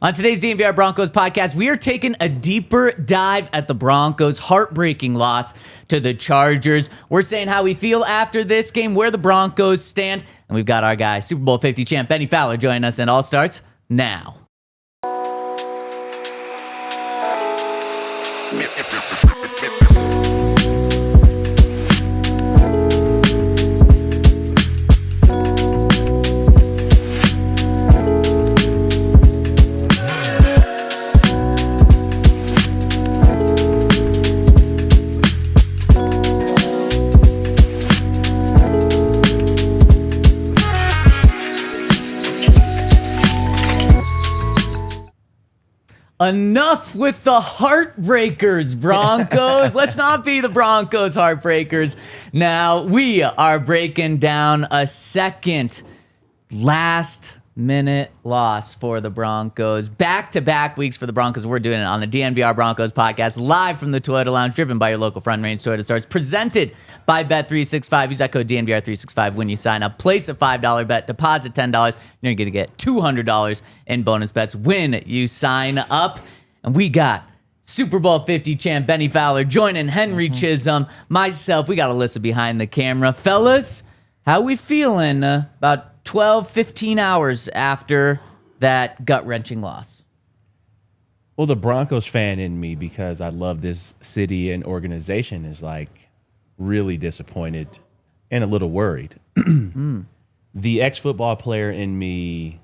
On today's DNVR Broncos podcast, we are taking a deeper dive at the Broncos' heartbreaking loss to the Chargers. We're saying how we feel after this game, where the Broncos stand, and we've got our guy, Super Bowl 50 champ Benny Fowler, joining us, and all starts now. Enough with the heartbreakers, Broncos. Let's not be the Broncos heartbreakers. Now, we are breaking down a second last-minute loss for the Broncos. Back-to-back weeks for the Broncos. We're doing it on the DNVR Broncos podcast, live from the Toyota Lounge, driven by your local Front Range Toyota stores, presented by Bet365. Use that code DNVR365 when you sign up. Place a $5 bet, deposit $10. You're going to get $200 in bonus bets when you sign up. And we got Super Bowl 50 champ Benny Fowler joining Henry Chisholm, myself. We got Alyssa behind the camera. Fellas, how we feeling about 12, 15 hours after that gut-wrenching loss? Well, the Broncos fan in me, because I love this city and organization, is like really disappointed and a little worried. The ex-football player in me,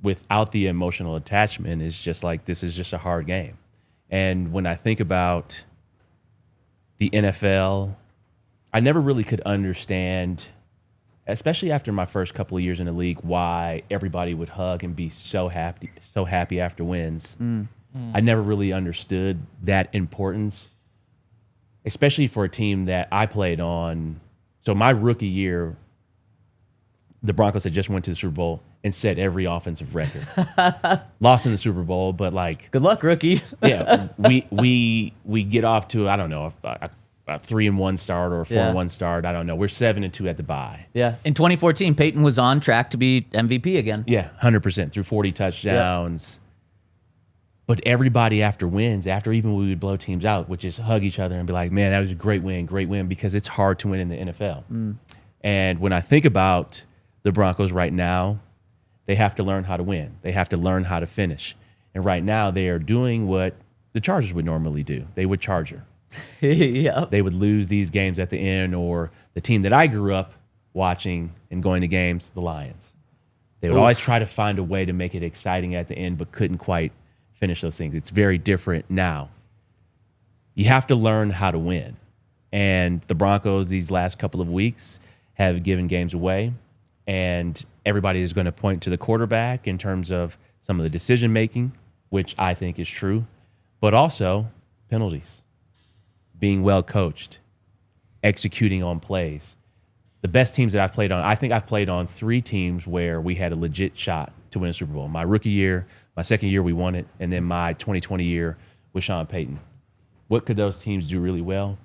without the emotional attachment, is just like, this is just a hard game. And when I think about the NFL, I never really could understand, especially after my first couple of years in the league, why everybody would hug and be so happy after wins. I never really understood that importance, especially for a team that I played on. So my rookie year, the Broncos had just went to the Super Bowl and set every offensive record. Lost in the Super Bowl, but like, good luck, rookie. Yeah, we get off to, I don't know, a 3-1 start or a 4-1 start. I don't know. We're 7-2 at the bye. Yeah. In 2014, Payton was on track to be MVP again. Yeah, 100% through 40 touchdowns. But everybody after wins, after even we would blow teams out, would just hug each other and be like, man, that was a great win, because it's hard to win in the NFL. And when I think about the Broncos right now, they have to learn how to win. They have to learn how to finish. And right now they are doing what the Chargers would normally do. They would charger. Yep. They would lose these games at the end, or the team that I grew up watching and going to games, the Lions. They would always try to find a way to make it exciting at the end, but couldn't quite finish those things. It's very different now. You have to learn how to win. And the Broncos these last couple of weeks have given games away. And everybody is going to point to the quarterback in terms of some of the decision making, which I think is true, but also penalties, being well coached, executing on plays. The best teams that I've played on, I think I've played on 3 teams where we had a legit shot to win a Super Bowl. My rookie year, my second year we won it, and then my 2020 year with Sean Payton. What could those teams do really well?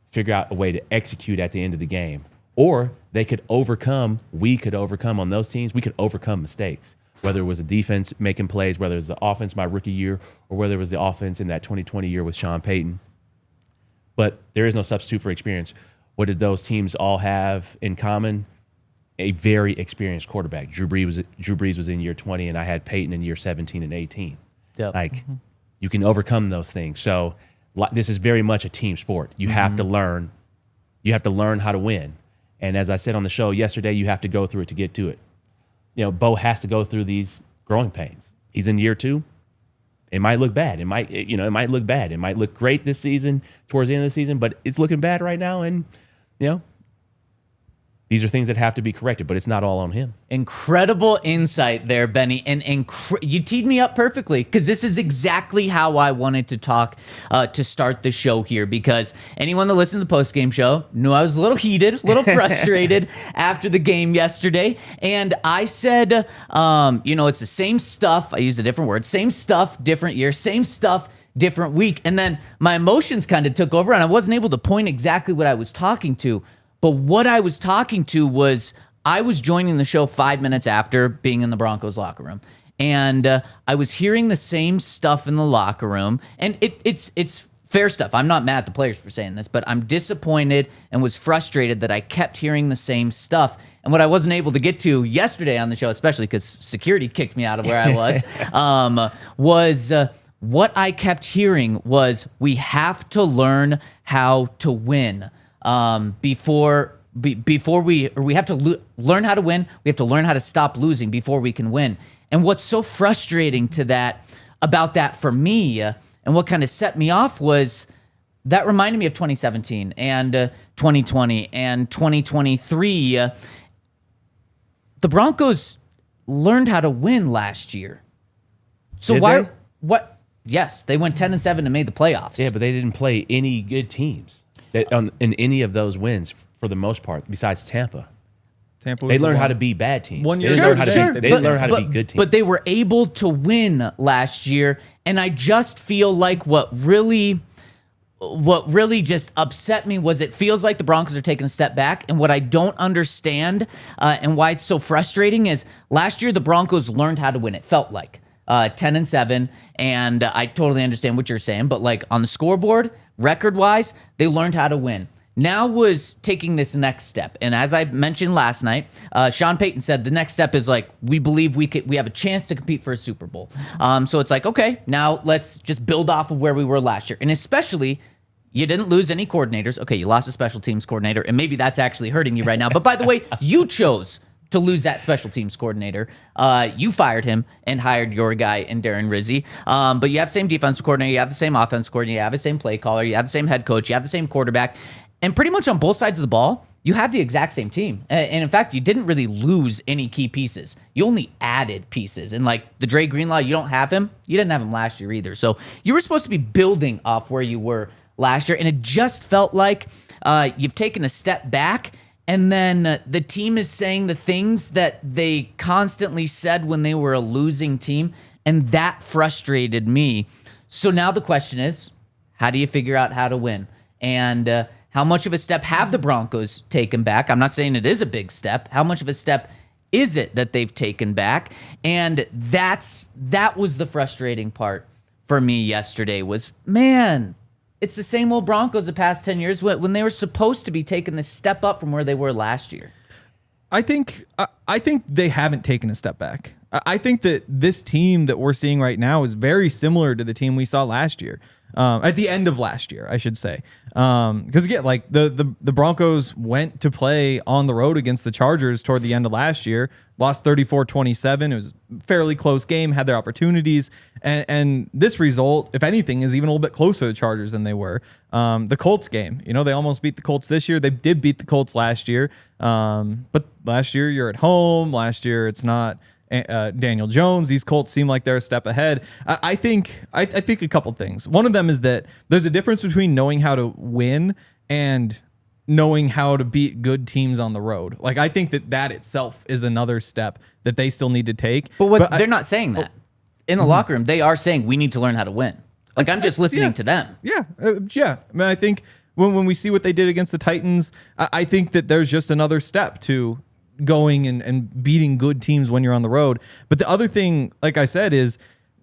Figure out a way to execute at the end of the game. Or they could overcome, we could overcome on those teams, we could overcome mistakes. Whether it was the defense making plays, whether it was the offense my rookie year, or whether it was the offense in that 2020 year with Sean Payton. But there is no substitute for experience. What did those teams all have in common? A very experienced quarterback. Drew Brees was in year 20, and I had Payton in year 17 and 18. Yep. Like, you can overcome those things. So this is very much a team sport. You have to learn. You have to learn how to win. And as I said on the show yesterday, you have to go through it to get to it. You know, Bo has to go through these growing pains. He's in year 2. It might look bad. It might look bad. It might look great this season, towards the end of the season, but it's looking bad right now. And, these are things that have to be corrected, but it's not all on him. Incredible insight there, Benny. And you teed me up perfectly, because this is exactly how I wanted to talk to start the show here, because anyone that listened to the post-game show knew I was a little heated, a little frustrated after the game yesterday. And I said, it's the same stuff. I used a different word. Same stuff, different year. Same stuff, different week. And then my emotions kind of took over, and I wasn't able to point exactly what I was talking to. But what I was talking to was, I was joining the show 5 minutes after being in the Broncos locker room. And I was hearing the same stuff in the locker room, and it's fair stuff. I'm not mad at the players for saying this, but I'm disappointed and was frustrated that I kept hearing the same stuff. And what I wasn't able to get to yesterday on the show, especially because security kicked me out of where I was, what I kept hearing was we have to learn how to win before we have to learn how to win. We have to learn how to stop losing before we can win. And what's so frustrating about that for me, and what kind of set me off was that reminded me of 2017 and 2020 and 2023. The Broncos learned how to win last year. So Did they? What? Yes, they went 10-7 and made the playoffs. Yeah, but they didn't play any good teams in any of those wins for the most part, besides Tampa. They learned how to be bad teams. They learned how to be good teams. But they were able to win last year, and I just feel like what really just upset me was it feels like the Broncos are taking a step back, and what I don't understand and why it's so frustrating is last year the Broncos learned how to win. It felt like 10-7, and I totally understand what you're saying, but like on the scoreboard, record-wise, they learned how to win. Now was taking this next step. And as I mentioned last night, Sean Payton said the next step is like, we believe we have a chance to compete for a Super Bowl. So it's like, okay, now let's just build off of where we were last year. And especially, you didn't lose any coordinators. Okay, you lost a special teams coordinator, and maybe that's actually hurting you right now. But by the way, you chose to lose that special teams coordinator. You fired him and hired your guy in Darren Rizzi. But you have the same defensive coordinator, you have the same offensive coordinator, you have the same play caller, you have the same head coach, you have the same quarterback. And pretty much on both sides of the ball, you have the exact same team. And in fact, you didn't really lose any key pieces. You only added pieces. And like the Dre Greenlaw, you don't have him. You didn't have him last year either. So you were supposed to be building off where you were last year. And it just felt like you've taken a step back. And then the team is saying the things that they constantly said when they were a losing team. And that frustrated me. So now the question is, how do you figure out how to win? And how much of a step have the Broncos taken back? I'm not saying it is a big step. How much of a step is it that they've taken back? And that was the frustrating part for me yesterday was, man, it's the same old Broncos the past 10 years when they were supposed to be taking this step up from where they were last year. I think they haven't taken a step back. I think that this team that we're seeing right now is very similar to the team we saw last year. At the end of last year, I should say. Because again, like the Broncos went to play on the road against the Chargers toward the end of last year, lost 34-27. It was a fairly close game, had their opportunities. And this result, if anything, is even a little bit closer to the Chargers than they were. The Colts game, they almost beat the Colts this year. They did beat the Colts last year. But last year you're at home. Last year it's not Daniel Jones. These Colts seem like they're a step ahead. I think a couple things. One of them is that there's a difference between knowing how to win and knowing how to beat good teams on the road. Like, I think that itself is another step that they still need to take. But they're not saying that. In the locker room, they are saying we need to learn how to win. Like, I'm just listening to them. Yeah. I mean, I think when we see what they did against the Titans, I think that there's just another step to going and beating good teams when you're on the road. But the other thing, like I said, is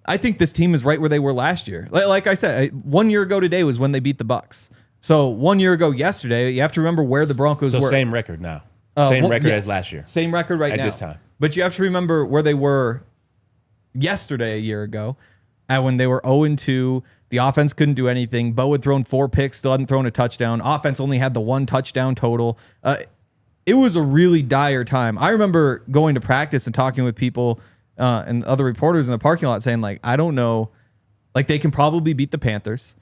I think this team is right where they were last year. Like I said, 1 year ago today was when they beat the Bucs. So 1 year ago yesterday, you have to remember where the Broncos were. So same record now. Same record as last year. Same record now. At this time. But you have to remember where they were yesterday, a year ago, when they were 0-2. The offense couldn't do anything. Bo had thrown 4 picks, still hadn't thrown a touchdown. Offense only had the 1 touchdown total. It was a really dire time. I remember going to practice and talking with people and other reporters in the parking lot saying, like, I don't know, like, they can probably beat the Panthers.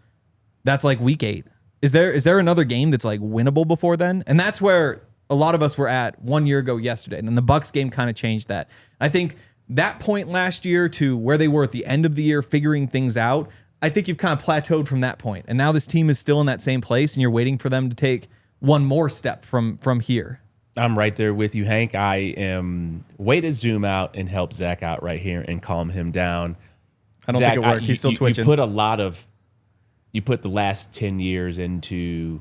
That's like week 8. Is there another game that's like winnable before then? And that's where a lot of us were at 1 year ago yesterday. And then the Bucs game kind of changed that. I think that point last year to where they were at the end of the year figuring things out, I think you've kind of plateaued from that point. And now this team is still in that same place, and you're waiting for them to take one more step from here. I'm right there with you, Hank. I am way to zoom out and help Zach out right here and calm him down. I don't think it worked. He's still twitching. You put the last 10 years into,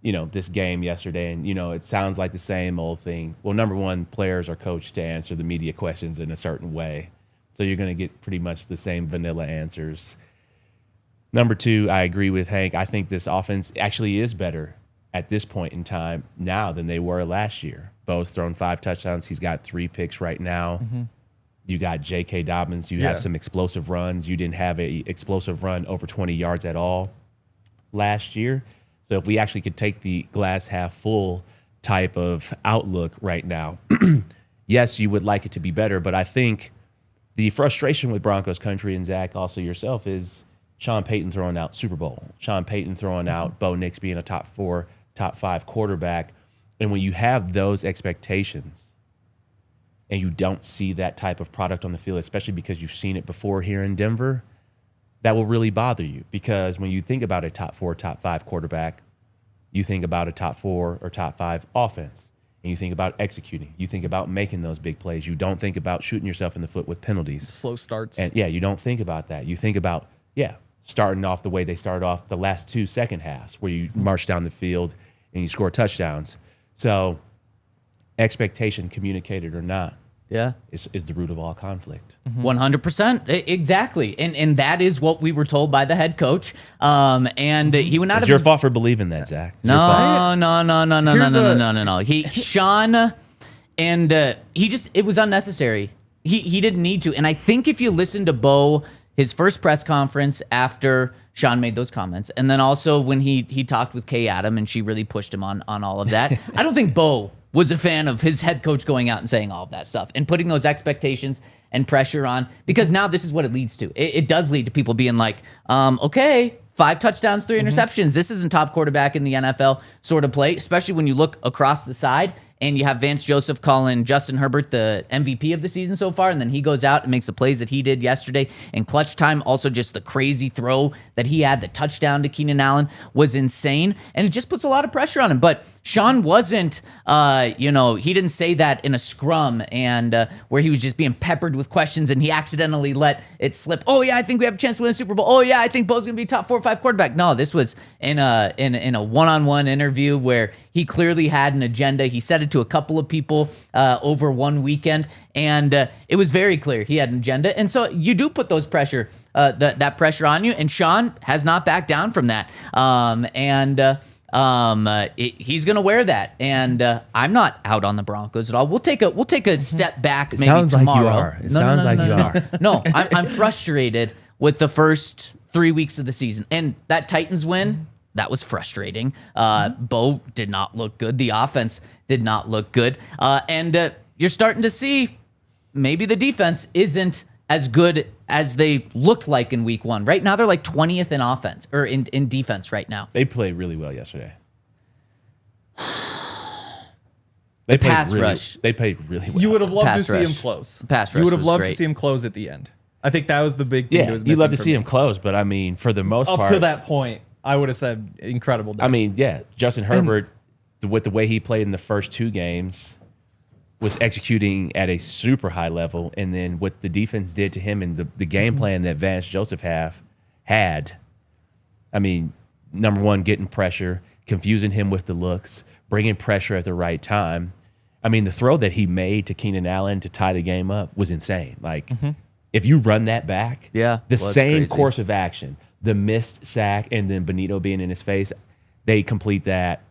this game yesterday, and, it sounds like the same old thing. Well, number one, players are coached to answer the media questions in a certain way. So you're going to get pretty much the same vanilla answers. Number 2, I agree with Hank. I think this offense actually is better at this point in time now than they were last year. Bo's thrown 5 touchdowns. He's got 3 picks right now. You got J.K. Dobbins. You have some explosive runs. You didn't have a explosive run over 20 yards at all last year. So if we actually could take the glass half full type of outlook right now, yes, you would like it to be better. But I think the frustration with Broncos Country and Zach, also yourself, is Sean Payton throwing out Super Bowl. Sean Payton throwing out Bo Nix being a top 4, top 5 quarterback. And when you have those expectations and you don't see that type of product on the field, especially because you've seen it before here in Denver, that will really bother you. Because when you think about a top 4, top 5 quarterback, you think about a top 4 or top 5 offense. And you think about executing. You think about making those big plays. You don't think about shooting yourself in the foot with penalties. Slow starts. And you don't think about that. You think about, starting off the way they started off the last 2 second halves, where you march down the field and you score touchdowns. So expectation, communicated or not, is the root of all conflict. 100%. Exactly. And that is what we were told by the head coach. And he would not It's have... your fault for believing that, Zach. No. Sean, and it was unnecessary. He didn't need to. And I think if you listen to Bo, his first press conference after Sean made those comments, and then also when he talked with Kay Adam and she really pushed him on all of that, I don't think Bo was a fan of his head coach going out and saying all of that stuff and putting those expectations and pressure on, because now this is what it leads to. It does lead to people being like, okay, 5 touchdowns, 3 interceptions. This isn't top quarterback in the NFL sort of play, especially when you look across the side and you have Vance Joseph calling Justin Herbert the MVP of the season so far, and then he goes out and makes the plays that he did yesterday. And clutch time, also just the crazy throw that he had, the touchdown to Keenan Allen was insane, and it just puts a lot of pressure on him. But Sean wasn't, he didn't say that in a scrum and where he was just being peppered with questions and he accidentally let it slip. Oh yeah, I think we have a chance to win a Super Bowl. Oh yeah, I think Bo's gonna be top 4 or 5 quarterback. No, this was in a one-on-one interview where he clearly had an agenda. He said it to a couple of people over one weekend, and it was very clear he had an agenda. And so you do put those pressure, that pressure on you, and Sean has not backed down from that. He's gonna wear that, and I'm not out on the Broncos at all. We'll take a step back. Maybe sounds tomorrow. Like you are. It sounds like you are. No, I'm frustrated with the first 3 weeks of the season, and that Titans win. That was frustrating. Bo did not look good. The offense did not look good. And you're starting to see maybe the defense isn't as good as they looked like in week 1. Right now, they're like 20th in offense or in defense right now. They played really well yesterday. They pass rush. They played really well. You would have loved Pass to see rush. him close. Pass rush You would have was loved great. to see him close at the end. I think that was the big thing. that was you'd love to missing see for him me. close, but I mean, for the most Up part, to that point, I would have said incredible day. I mean, Justin Herbert, with the way he played in the first 2 games, was executing at a super high level. And then what the defense did to him and the game plan that Vance Joseph had, I mean, number 1, getting pressure, confusing him with the looks, bringing pressure at the right time. I mean, the throw that he made to Keenan Allen to tie the game up was insane. Like, if you run that back, the same crazy. course of action, the missed sack and then Benito being in his face, they complete that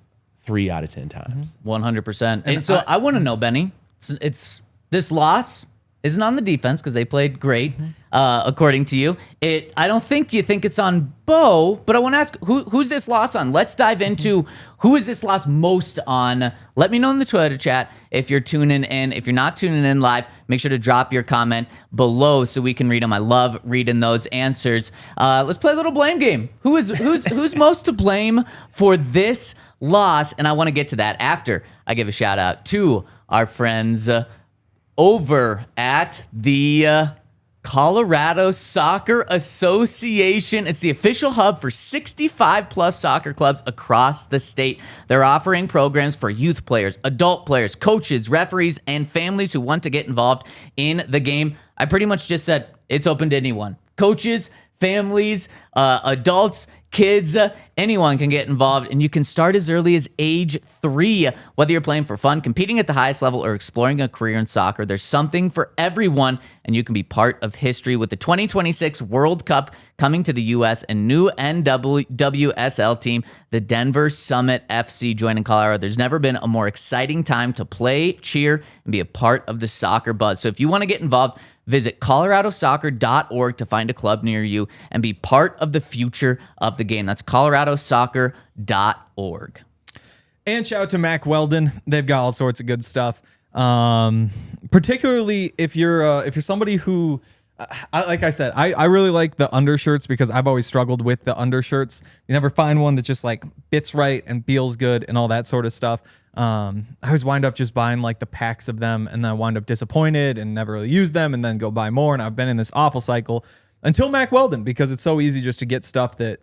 3 out of 10 times. 100%. And so I want to know, Benny, it's this loss isn't on the defense because they played great, according to you. I don't think you think it's on Bo, but I want to ask, who's this loss on? Let's dive into who is this loss most on. Let me know in the Twitter chat if you're tuning in. If you're not tuning in live, make sure to drop your comment below so we can read them. I love reading those answers. Let's play a little blame game. Who's most to blame for this loss? And I want to get to that after I give a shout out to our friends over at the Colorado Soccer Association. It's the official hub for 65 plus soccer clubs across the state. They're offering programs for youth players, adult players, coaches, referees, and families who want to get involved in the game. I pretty much just said it's open to anyone. Coaches, families, adults, kids, anyone can get involved, and you can start as early as age 3. Whether you're playing for fun, competing at the highest level, or exploring a career in soccer, there's something for everyone, and you can be part of history with the 2026 World Cup coming to the U.S. and new NWSL team, the Denver Summit FC, joining Colorado. There's never been a more exciting time to play, cheer, and be a part of the soccer buzz. So if you want to get involved, visit coloradosoccer.org to find a club near you and be part of the future of the game. That's coloradosoccer.org. And shout out to Mack Weldon. They've got all sorts of good stuff. Particularly if you're somebody who, like I said, I really like the undershirts because I've always struggled with the undershirts. You never find one that just like fits right and feels good and all that sort of stuff. I always wind up just buying like the packs of them, and then I wind up disappointed and never really use them, and then go buy more. And I've been in this awful cycle until Mack Weldon, because it's so easy just to get stuff that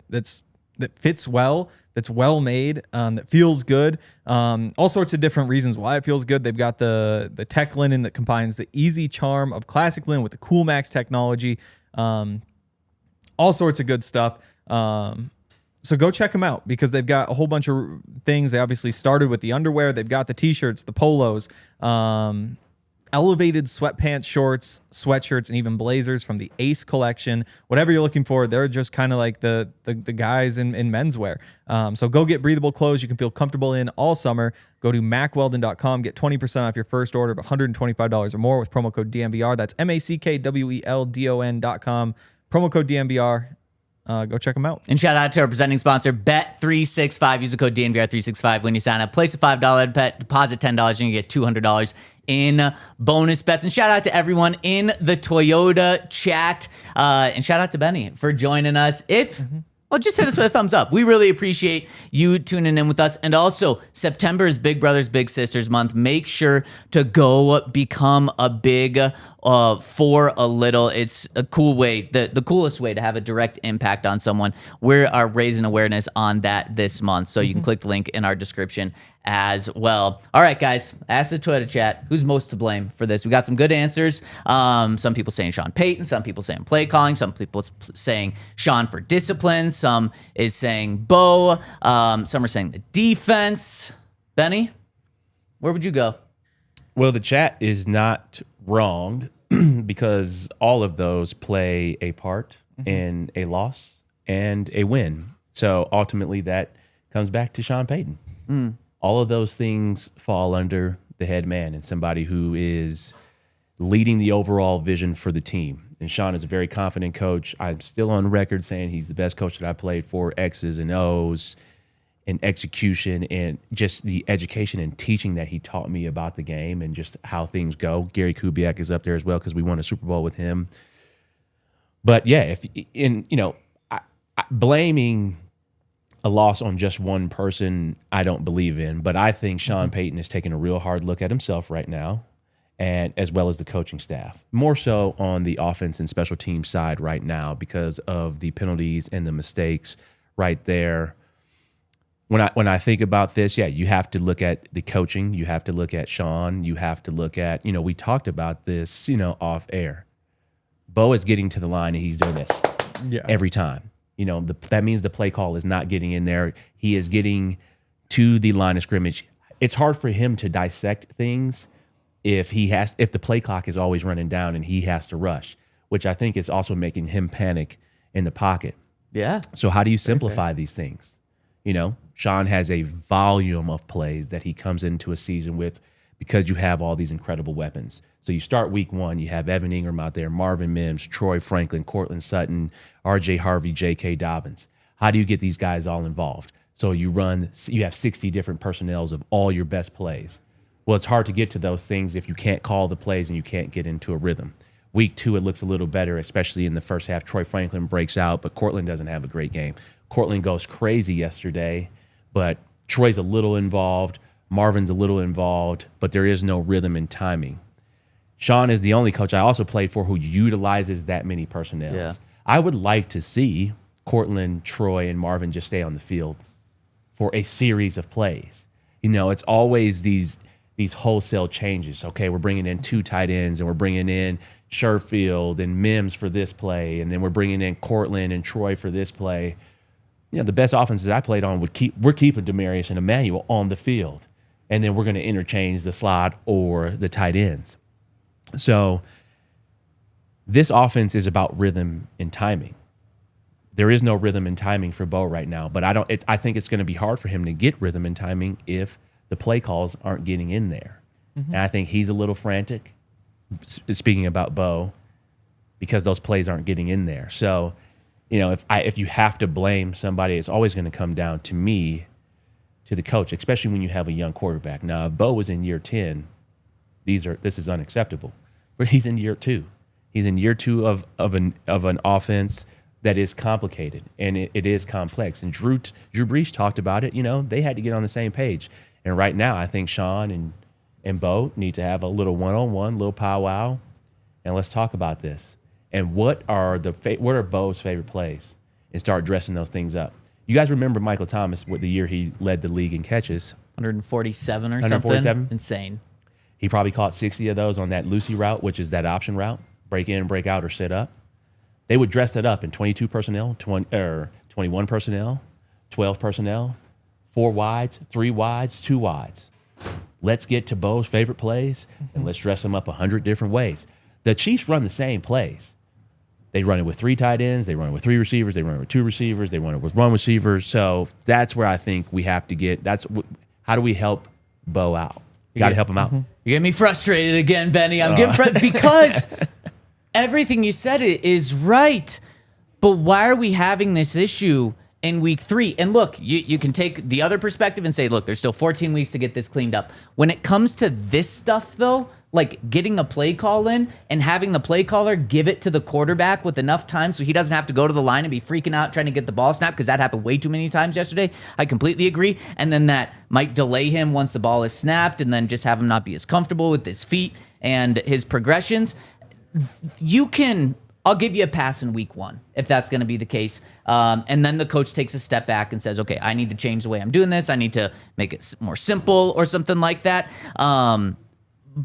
fits well, that's well made, that feels good. All sorts of different reasons why it feels good. They've got the tech linen that combines the easy charm of classic linen with the Cool Max technology. All sorts of good stuff. So go check them out because they've got a whole bunch of things. They obviously started with the underwear. They've got the t-shirts, the polos, elevated sweatpants, shorts, sweatshirts, and even blazers from the Ace collection. Whatever you're looking for, they're just kind of like the guys in menswear. So go get breathable clothes you can feel comfortable in all summer. Go to macweldon.com. Get 20% off your first order of $125 or more with promo code DNVR. That's MACKWELDON.com. Promo code DNVR. Go check them out. And shout out to our presenting sponsor, Bet365. Use the code DNVR365 when you sign up. Place a $5 bet, deposit $10, and you get $200 in bonus bets. And shout out to everyone in the Toyota chat. And shout out to Benny for joining us. Well, just hit us with a thumbs up. We really appreciate you tuning in with us. And also, September is Big Brothers Big Sisters month. Make sure to go become a big for a little. It's a cool way, the coolest way to have a direct impact on someone. We are raising awareness on that this month. So you can click the link in our description as well. All right, guys, ask the Twitter chat, who's most to blame for this? We got some good answers. Some people saying Sean Payton, some people saying play calling, some people saying Sean for discipline, some is saying Bo, some are saying the defense. Benny, where would you go? Well, the chat is not wrong because all of those play a part in a loss and a win. So ultimately that comes back to Sean Payton. All of those things fall under the head man and somebody who is leading the overall vision for the team. And Sean is a very confident coach. I'm still on record saying he's the best coach that I played for, X's and O's and execution and just the education and teaching that he taught me about the game and just how things go. Gary Kubiak is up there as well because we won a Super Bowl with him. But yeah, blaming a loss on just one person, I don't believe in. But I think Sean Payton is taking a real hard look at himself right now, and as well as the coaching staff. More so on the offense and special team side right now because of the penalties and the mistakes right there. When I think about this, yeah, you have to look at the coaching. You have to look at Sean. You have to look at, we talked about this, off air. Bo is getting to the line and he's doing this every time. That means the play call is not getting in there. He is getting to the line of scrimmage. It's hard for him to dissect things if the play clock is always running down and he has to rush, which I think is also making him panic in the pocket. Yeah. So how do you simplify these things? Sean has a volume of plays that he comes into a season with because you have all these incredible weapons. So you start week 1, you have Evan Ingram out there, Marvin Mims, Troy Franklin, Cortland Sutton, RJ Harvey, J.K. Dobbins. How do you get these guys all involved? So you have 60 different personnels of all your best plays. Well, it's hard to get to those things if you can't call the plays and you can't get into a rhythm. Week 2, it looks a little better, especially in the first half. Troy Franklin breaks out, but Cortland doesn't have a great game. Cortland goes crazy yesterday, but Troy's a little involved. Marvin's a little involved, but there is no rhythm and timing. Sean is the only coach I also played for who utilizes that many personnel. Yeah. I would like to see Cortland, Troy, and Marvin just stay on the field for a series of plays. It's always these wholesale changes. Okay, we're bringing in 2 tight ends, and we're bringing in Sherfield and Mims for this play, and then we're bringing in Cortland and Troy for this play. the best offenses I played on we're keeping Demarius and Emmanuel on the field, and then we're going to interchange the slot or the tight ends. So this offense is about rhythm and timing. There is no rhythm and timing for Bo right now, but I think it's going to be hard for him to get rhythm and timing if the play calls aren't getting in there. And I think he's a little frantic, speaking about Bo, because those plays aren't getting in there. So, if you have to blame somebody, it's always going to come down to me, to the coach, especially when you have a young quarterback. Now, if Bo was in year 10, this is unacceptable. But he's in year 2. He's in year 2 of an offense that is complicated, and it is complex. And Drew Brees talked about it. They had to get on the same page. And right now, I think Sean and Bo need to have a little one-on-one, little powwow, and let's talk about this. And what are Bo's favorite plays? And start dressing those things up. You guys remember Michael Thomas, what the year he led the league in catches? 147 or 147? something. Insane. He probably caught 60 of those on that Lucy route, which is that option route, break in, break out, or sit up. They would dress it up in 22 personnel, 21 personnel, 12 personnel, 4 wides, 3 wides, 2 wides. Let's get to Bo's favorite plays, and let's dress them up 100 different ways. The Chiefs run the same plays. They run it with 3 tight ends. They run it with 3 receivers. They run it with 2 receivers. They run it with 1 receiver. So that's where I think we have to get. How do we help Bo out? Got to help him out. You get me frustrated again, Benny. I'm getting frustrated because everything you said is right. But why are we having this issue in week 3? And look, you can take the other perspective and say, look, there's still 14 weeks to get this cleaned up. When it comes to this stuff, though, like getting a play call in and having the play caller give it to the quarterback with enough time so he doesn't have to go to the line and be freaking out trying to get the ball snapped, because that happened way too many times yesterday. I completely agree. And then that might delay him once the ball is snapped, and then just have him not be as comfortable with his feet and his progressions. I'll give you a pass in week 1 if that's going to be the case. And then the coach takes a step back and says, okay, I need to change the way I'm doing this. I need to make it more simple or something like that.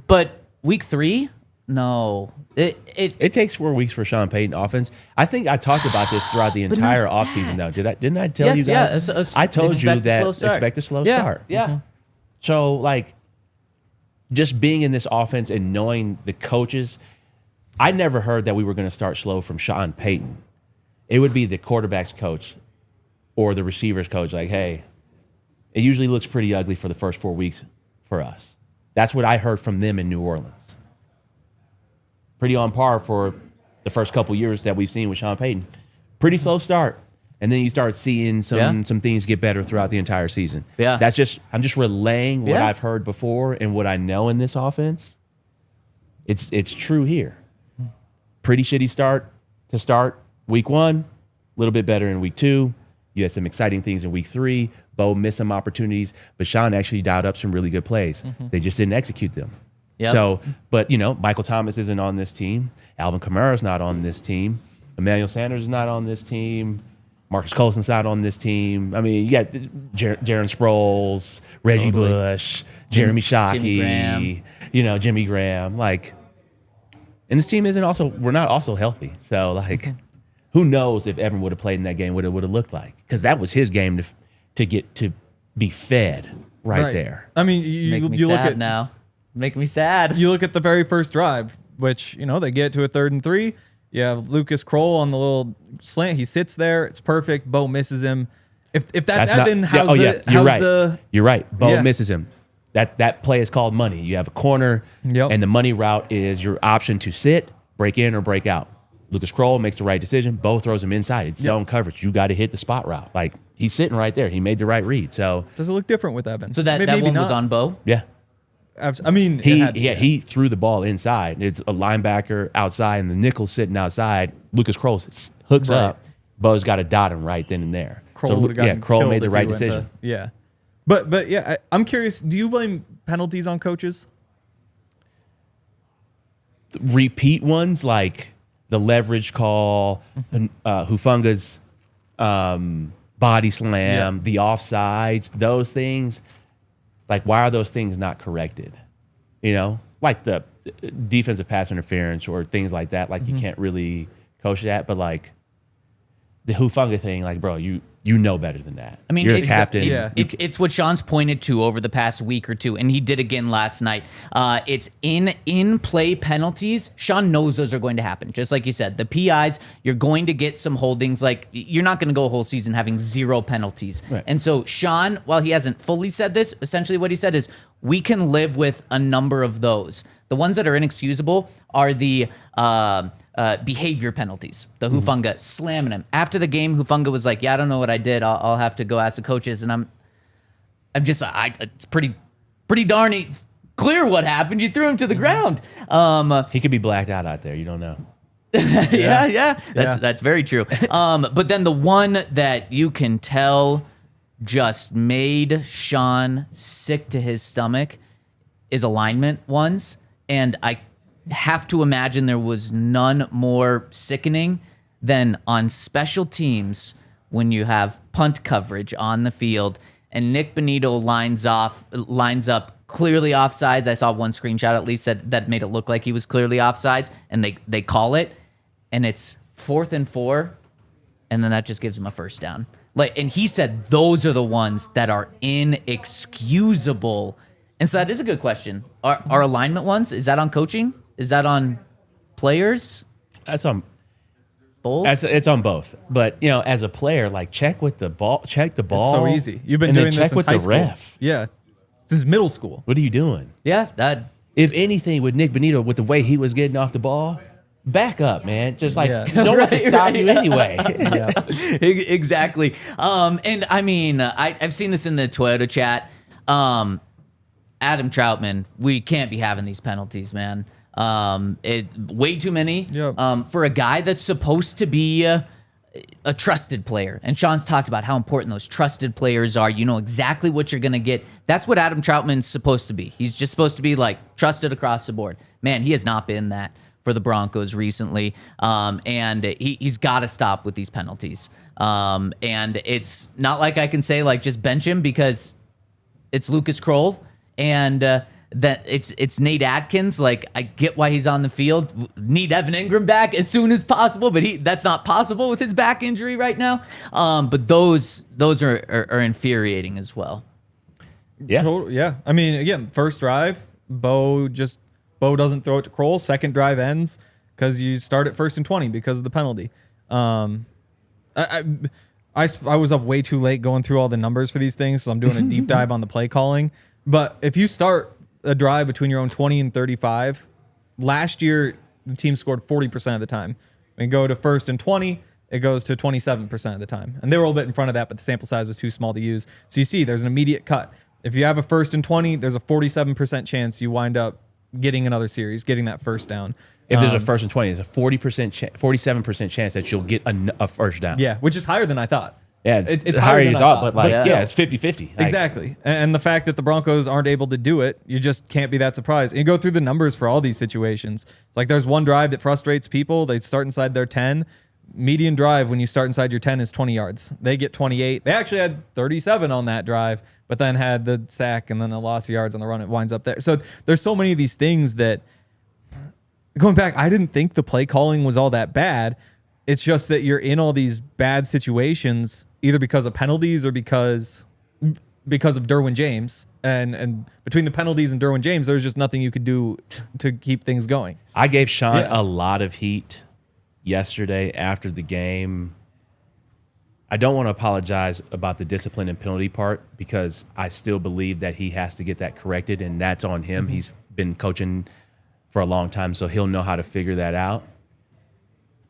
But week 3, no. It takes 4 weeks for Sean Payton offense. I think I talked about this throughout the entire offseason, though. Didn't I tell you guys? Yeah, I told you that expect a slow start. Yeah. So, just being in this offense and knowing the coaches, I never heard that we were going to start slow from Sean Payton. It would be the quarterback's coach or the receiver's coach. Like, hey, it usually looks pretty ugly for the first 4 weeks for us. That's what I heard from them in New Orleans. Pretty on par for the first couple years that we've seen with Sean Payton. Pretty slow start. And then you start seeing some things get better throughout the entire season. Yeah. I'm just relaying what I've heard before and what I know in this offense. It's true here. Pretty shitty start to start week 1, a little bit better in week 2. You had some exciting things in week 3. Bo missed some opportunities, but Sean actually dialed up some really good plays. They just didn't execute them. Yep. So, but Michael Thomas isn't on this team. Alvin Kamara's not on this team. Emmanuel Sanders is not on this team. Marcus Colson's not on this team. I mean, you got Jaron Sproles, Reggie Bush, Jeremy Shockey, Jimmy Graham. And this team we're not also healthy. So, who knows if Evan would have played in that game, what it would have looked like? Because that was his game to get to be fed right there. I mean, you look sad at now. Make me sad. You look at the very first drive, which, they get to a 3rd and 3. You have Lucas Kroll on the little slant. He sits there. It's perfect. Bo misses him. If that's Evan, You're right. Bo misses him. That play is called money. You have a corner, and the money route is your option to sit, break in, or break out. Lucas Kroll makes the right decision. Bo throws him inside. It's zone coverage. You got to hit the spot route. He's sitting right there. He made the right read. So does it look different with Evan? So that one was on Bo? Yeah. I mean, he threw the ball inside. It's a linebacker outside, and the nickel's sitting outside. Lucas Kroll hooks up. Bo's got to dot him right then and there. Kroll made the right decision. But I'm curious. Do you blame penalties on coaches? Repeat ones like the leverage call, Hufunga's body slam, the offsides, those things. Why are those things not corrected? Like the defensive pass interference or things like that. You can't really coach that. But the Hufunga thing, bro, you know better than that. I mean, you're the captain. It's what Sean's pointed to over the past week or two, and he did again last night. It's in play penalties. Sean knows those are going to happen. Just like you said, the PIs, you're going to get some holdings. Like, you're not going to go a whole season having 0 penalties. Right. And so Sean, while he hasn't fully said this, essentially what he said is we can live with a number of those. The ones that are inexcusable are the behavior penalties. The Hufanga slamming him after the game. Hufanga was like, "Yeah, I don't know what I did. I'll have to go ask the coaches." And I'm just, it's pretty darn clear what happened. You threw him to the ground. He could be blacked out there. You don't know. Yeah. That's very true. But then the one that you can tell just made Sean sick to his stomach is alignment ones. And I have to imagine there was none more sickening than on special teams when you have punt coverage on the field and Nick Bonito lines up clearly offsides. I saw one screenshot at least that made it look like he was clearly offsides, and they call it, and it's 4th and 4, and then that just gives him a first down. And he said those are the ones that are inexcusable. And so that is a good question. Are alignment ones? Is that on coaching? Is that on players? That's on both. It's on both. But as a player, check with the ball. Check the ball. It's so easy. You've been and doing then this check since with high the school. ref. Yeah, since middle school. What are you doing? Yeah, that. If anything, with Nick Bonito, with the way he was getting off the ball, back up, man. Just no one can stop you anyway. Yeah. Exactly. And I mean, I've seen this in the Toyota chat. Adam Troutman, we can't be having these penalties, man. Way too many. Yep. For a guy that's supposed to be a trusted player. And Sean's talked about how important those trusted players are. You know exactly what you're going to get. That's what Adam Troutman's supposed to be. He's just supposed to be trusted across the board. Man, he has not been that for the Broncos recently. And he's got to stop with these penalties. And it's not like I can say just bench him because it's Lucas Kroll. And that it's Nate Atkins. I get why he's on the field. Need Evan Ingram back as soon as possible, but that's not possible with his back injury right now. But those are infuriating as well. Yeah. Yeah. I mean, again, first drive, Bo doesn't throw it to Kroll. Second drive ends because you start at 1st and 20 because of the penalty. I was up way too late going through all the numbers for these things, so I'm doing a deep dive on the play calling. But if you start a drive between your own 20 and 35, last year the team scored 40% of the time. When you go to 1st and 20, it goes to 27% of the time. And they were a little bit in front of that, but the sample size was too small to use. So you see, there's an immediate cut. If you have a 1st and 20, there's a 47% chance you wind up getting another series, getting that first down. If there's a 1st and 20, there's a 47% chance that you'll get a first down. Yeah, which is higher than I thought. Yeah, it's higher than you thought, but it's 50-50. Exactly. And the fact that the Broncos aren't able to do it, you just can't be that surprised. And you go through the numbers for all these situations. It's there's one drive that frustrates people. They start inside their 10. Median drive when you start inside your 10 is 20 yards. They get 28. They actually had 37 on that drive, but then had the sack and then a loss of yards on the run. It winds up there. So there's so many of these things that, going back, I didn't think the play calling was all that bad. It's just that you're in all these bad situations either because of penalties or because of Derwin James. And between the penalties and Derwin James, there's just nothing you could do to keep things going. I gave Sean a lot of heat yesterday after the game. I don't want to apologize about the discipline and penalty part because I still believe that he has to get that corrected, and that's on him. Mm-hmm. He's been coaching for a long time, so he'll know how to figure that out.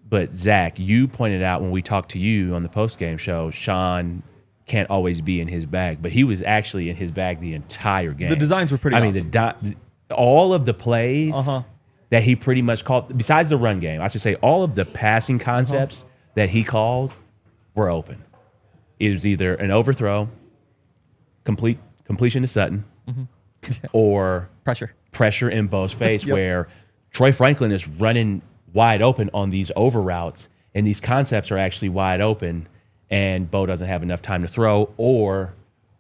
But Zach, you pointed out when we talked to you on the postgame show, Sean can't always be in his bag, but he was actually in his bag the entire game. The designs were pretty awesome. I mean, all of the plays that he pretty much called, besides the run game, I should say all of the passing concepts that he called were open. It was either an overthrow, completion to Sutton, or pressure in Bo's face, where Troy Franklin is running wide open on these over routes, and these concepts are actually wide open, and Bo doesn't have enough time to throw, or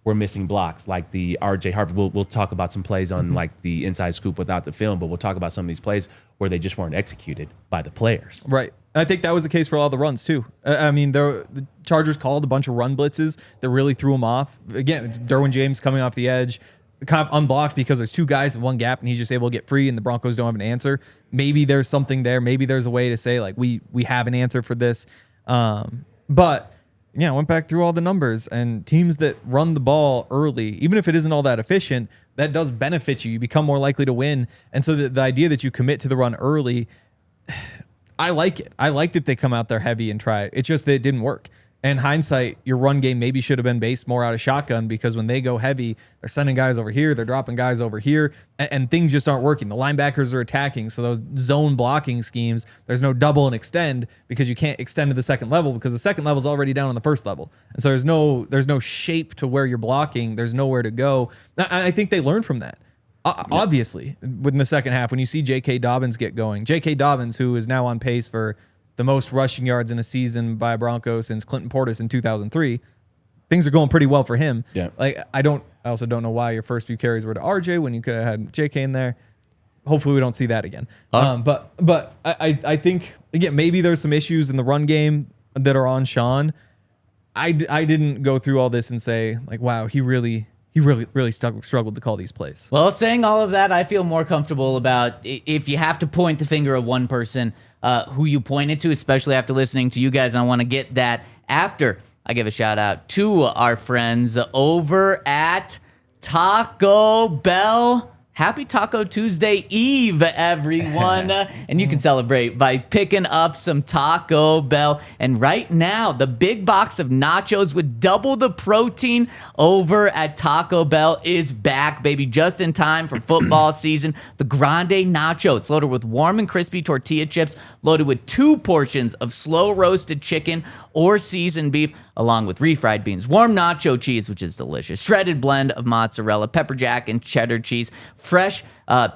we're missing blocks like the R.J. Harvey. We'll talk about some plays on the inside scoop without the film, but we'll talk about some of these plays where they just weren't executed by the players. Right. And I think that was the case for all the runs too. I mean, the Chargers called a bunch of run blitzes that really threw him off. Again, it's Derwin James coming off the edge, kind of unblocked because there's two guys in one gap and he's just able to get free and the Broncos don't have an answer. Maybe there's something there. Maybe there's a way to say like we have an answer for this. But yeah, I went back through all the numbers, and teams that run the ball early, even if it isn't all that efficient, that does benefit you. You become more likely to win. And so the idea that you commit to the run early, I like it. I like that they come out there heavy and try it. It's just that it didn't work. In hindsight, your run game maybe should have been based more out of shotgun, because when they go heavy, they're sending guys over here, they're dropping guys over here, and things just aren't working. The linebackers are attacking, so those zone blocking schemes, there's no double and extend because you can't extend to the second level because the second level is already down on the first level. And so there's no shape to where you're blocking. There's nowhere to go. I think they learned from that. Obviously, within the second half, when you see J.K. Dobbins get going, J.K. Dobbins, who is now on pace for the most rushing yards in a season by a Bronco since Clinton Portis in 2003. Things are going pretty well for him. Yeah. Like I also don't know why your first few carries were to RJ when you could have had JK in there. Hopefully we don't see that again. But I think again maybe there's some issues in the run game that are on Sean. I didn't go through all this and say like, wow, he really struggled to call these plays. Well, saying all of that, I feel more comfortable about if you have to point the finger at one person, who you point it to, especially after listening to you guys. And I want to get that after I give a shout out to our friends over at Taco Bell. Happy Taco Tuesday Eve, everyone. And you can celebrate by picking up some Taco Bell. And right now, the big box of nachos with double the protein over at Taco Bell is back, baby. Just in time for football season. The Grande Nacho. It's loaded with warm and crispy tortilla chips, loaded with 2 portions of slow roasted chicken or seasoned beef, along with refried beans, warm nacho cheese, which is delicious, shredded blend of mozzarella, pepper jack, and cheddar cheese, fresh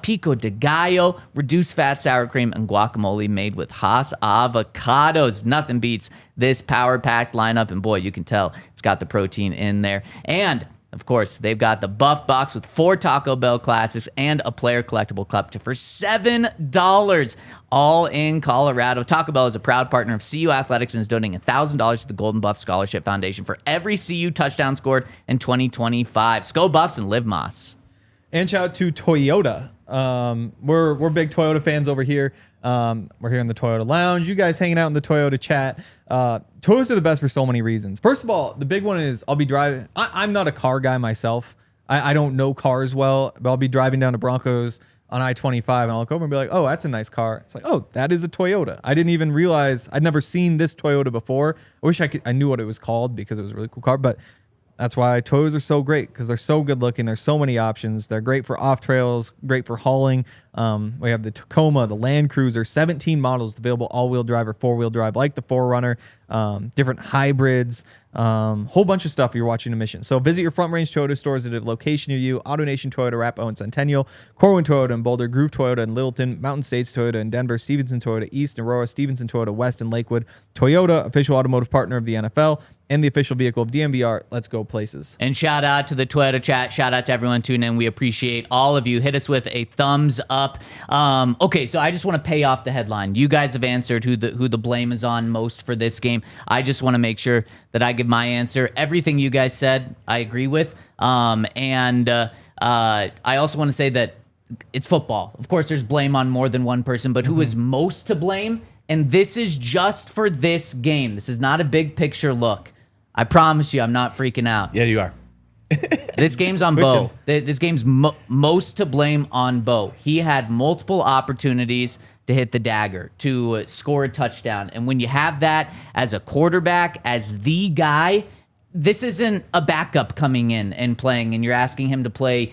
pico de gallo, reduced fat sour cream, and guacamole made with Hass avocados. Nothing beats this power-packed lineup, and boy, you can tell it's got the protein in there. And of course, they've got the Buff Box with 4 Taco Bell classics and a player collectible cup for $7, all in Colorado. Taco Bell is a proud partner of CU Athletics and is donating $1,000 to the Golden Buff Scholarship Foundation for every CU touchdown scored in 2025. Go Buffs and live Moss. And shout out to Toyota. We're big Toyota fans over here. We're here in the Toyota Lounge. You guys hanging out in the Toyota chat. Toyotas are the best for so many reasons. First of all, the big one is I'll be driving. I'm not a car guy myself. I don't know cars well, but I'll be driving down to Broncos on I-25 and I'll look over and be like, oh, that's a nice car. It's like, oh, that is a Toyota. I didn't even realize I'd never seen this Toyota before. I wish I knew what it was called because it was a really cool car, but that's why Toyotas are so great, because they're so good looking. There's so many options. They're great for off trails, great for hauling. We have the Tacoma, the Land Cruiser, 17 models available, all-wheel drive or four-wheel drive, like the 4Runner, different hybrids, whole bunch of stuff if you're watching a mission. So visit your Front Range Toyota stores at a location near you. AutoNation Toyota, Arapahoe and Centennial, Corwin Toyota in Boulder, Groove Toyota in Littleton, Mountain States Toyota in Denver, Stevenson Toyota East, Aurora, Stevenson Toyota West in Lakewood. Toyota, official automotive partner of the NFL, and the official vehicle of DNVR. Let's go places. And shout out to the Toyota chat. Shout out to everyone tuning in. We appreciate all of you. Hit us with a thumbs up. Okay, so I just want to pay off the headline. You guys have answered who the blame is on most for this game. I just want to make sure that I give my answer. Everything you guys said, I agree with. I also want to say that it's football. Of course, there's blame on more than one person, but who is most to blame? And this is just for this game. This is not a big picture look. I promise you, I'm not freaking out. Yeah, you are. This game's on Bo. This game's most to blame on Bo. He had multiple opportunities to hit the dagger, to score a touchdown. And when you have that as a quarterback, as the guy, this isn't a backup coming in and playing, and you're asking him to play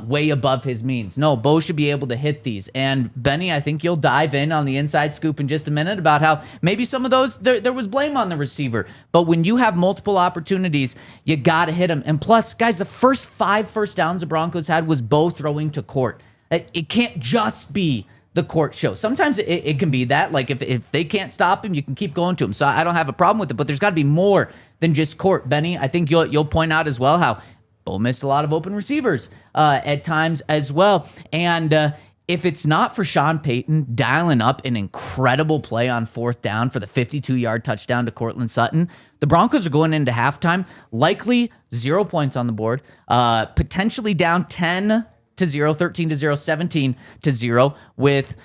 way above his means. No, Bo should be able to hit these. And Benny, I think you'll dive in on the inside scoop in just a minute about how maybe some of those, there was blame on the receiver. But when you have multiple opportunities, you got to hit them. And plus, guys, the first 5 first downs the Broncos had was Bo throwing to Court. It can't just be the Court show. Sometimes it can be that. Like if they can't stop him, you can keep going to him. So I don't have a problem with it, but there's got to be more than just Court. Benny, I think you'll point out as well how Bo missed a lot of open receivers at times as well. And if it's not for Sean Payton dialing up an incredible play on 4th down for the 52-yard touchdown to Courtland Sutton, the Broncos are going into halftime, likely 0 points on the board, potentially down 10-0, 13-0, 17-0, with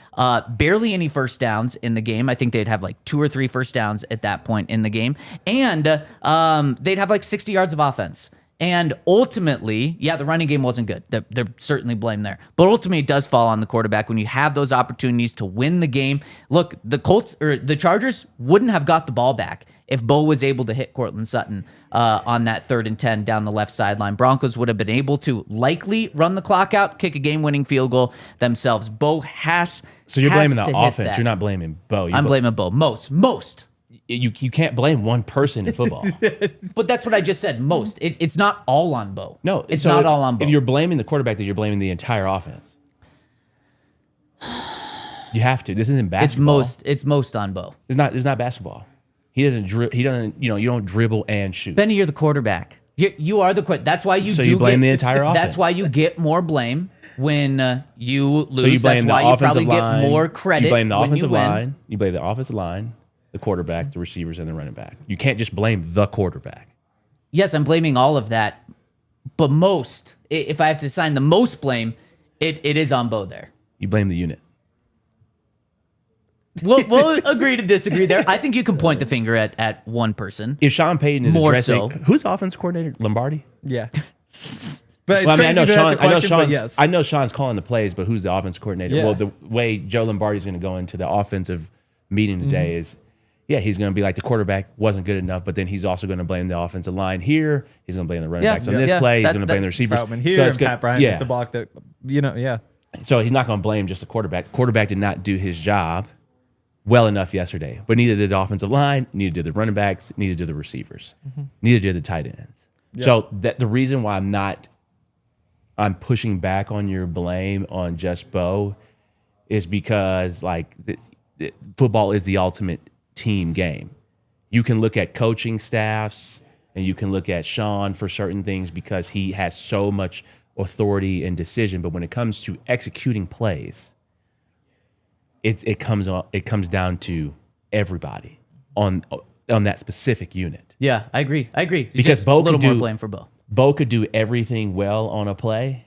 barely any first downs in the game. I think they'd have like 2 or 3 first downs at that point in the game. And they'd have like 60 yards of offense. And ultimately, yeah, the running game wasn't good. They're certainly blamed there. But ultimately, it does fall on the quarterback when you have those opportunities to win the game. Look, the Chargers wouldn't have got the ball back if Bo was able to hit Courtland Sutton on that 3rd and 10 down the left sideline. Broncos would have been able to likely run the clock out, kick a game-winning field goal themselves. Bo has So you're blaming has the to hit offense. that. You're not blaming Bo. I'm blaming Bo. Most. You can't blame one person in football. But that's what I just said. Most. It's not all on Bo. No, it's so not all on Bo. If you're blaming the quarterback, then you're blaming the entire offense. You have to. This isn't basketball. It's most on Bo. It's not basketball. He doesn't. He doesn't. You don't dribble and shoot. Benny, you're the quarterback. You are the quarterback. That's why you. So do you blame get, the entire offense. That's why you get more blame when you lose. So you blame that's the why offensive you probably line. get more credit. You blame the when offensive you win. line. You blame the offensive line, the quarterback, the receivers, and the running back. You can't just blame the quarterback. Yes, I'm blaming all of that, but most, if I have to assign the most blame, it is on Bo there. You blame the unit. We'll agree to disagree there. I think you can point the finger at one person. If Sean Payton is More addressing so. who's the offense coordinator, Lombardi. Yeah. But it's Well, I mean, I know crazy that that's a Sean. question, but yes. I know Sean's calling the plays, but who's the offense coordinator? Yeah. Well, the way Joe Lombardi's going to go into the offensive meeting today is, yeah, he's going to be like the quarterback wasn't good enough, but then he's also going to blame the offensive line here. He's going to blame the running backs on this play. He's going to blame the receivers. Troutman here, So and it's good. Pat Bryant Yeah. is the block that, yeah. So he's not going to blame just the quarterback. The quarterback did not do his job well enough yesterday, but neither did the offensive line, neither did the running backs, neither did the receivers, neither did the tight ends. Yeah. So that the reason why I'm pushing back on your blame on just Bo is because like football is the ultimate team game. You can look at coaching staffs and you can look at Sean for certain things because he has so much authority and decision, but when it comes to executing plays, it comes down to everybody on that specific unit. Yeah, I agree. Because Just Bo a little can more do- blame for Bo. Bo could do everything well on a play,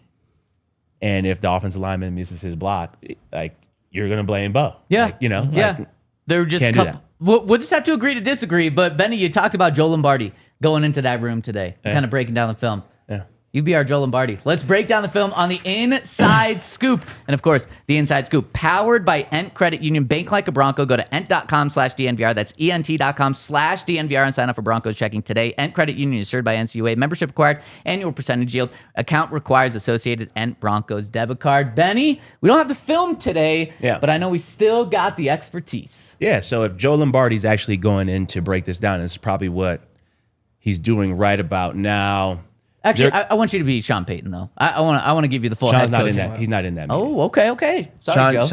and if the offensive lineman misses his block, like you're gonna blame Bo. Yeah, Like, yeah. yeah. They're just can't do couple. We'll just have to agree to disagree. But Benny, you talked about Joe Lombardi going into that room today, kind of breaking down the film. Yeah. You be our Joe Lombardi. Let's break down the film on the Inside Scoop. And of course, the Inside Scoop, powered by Ent Credit Union. Bank like a Bronco. Go to ent.com/DNVR. That's ent.com/DNVR and sign up for Broncos checking today. Ent Credit Union is served by NCUA. Membership required. Annual percentage yield. Account requires associated Ent Broncos debit card. Benny, we don't have the film today, but I know we still got the expertise. Yeah, so if Joe Lombardi's actually going in to break this down, this is probably what he's doing right about now. Actually, I want you to be Sean Payton, though. I want to give you the full Sean's head not coaching. in that. He's not in that meeting. Oh, okay. Sorry, Joe.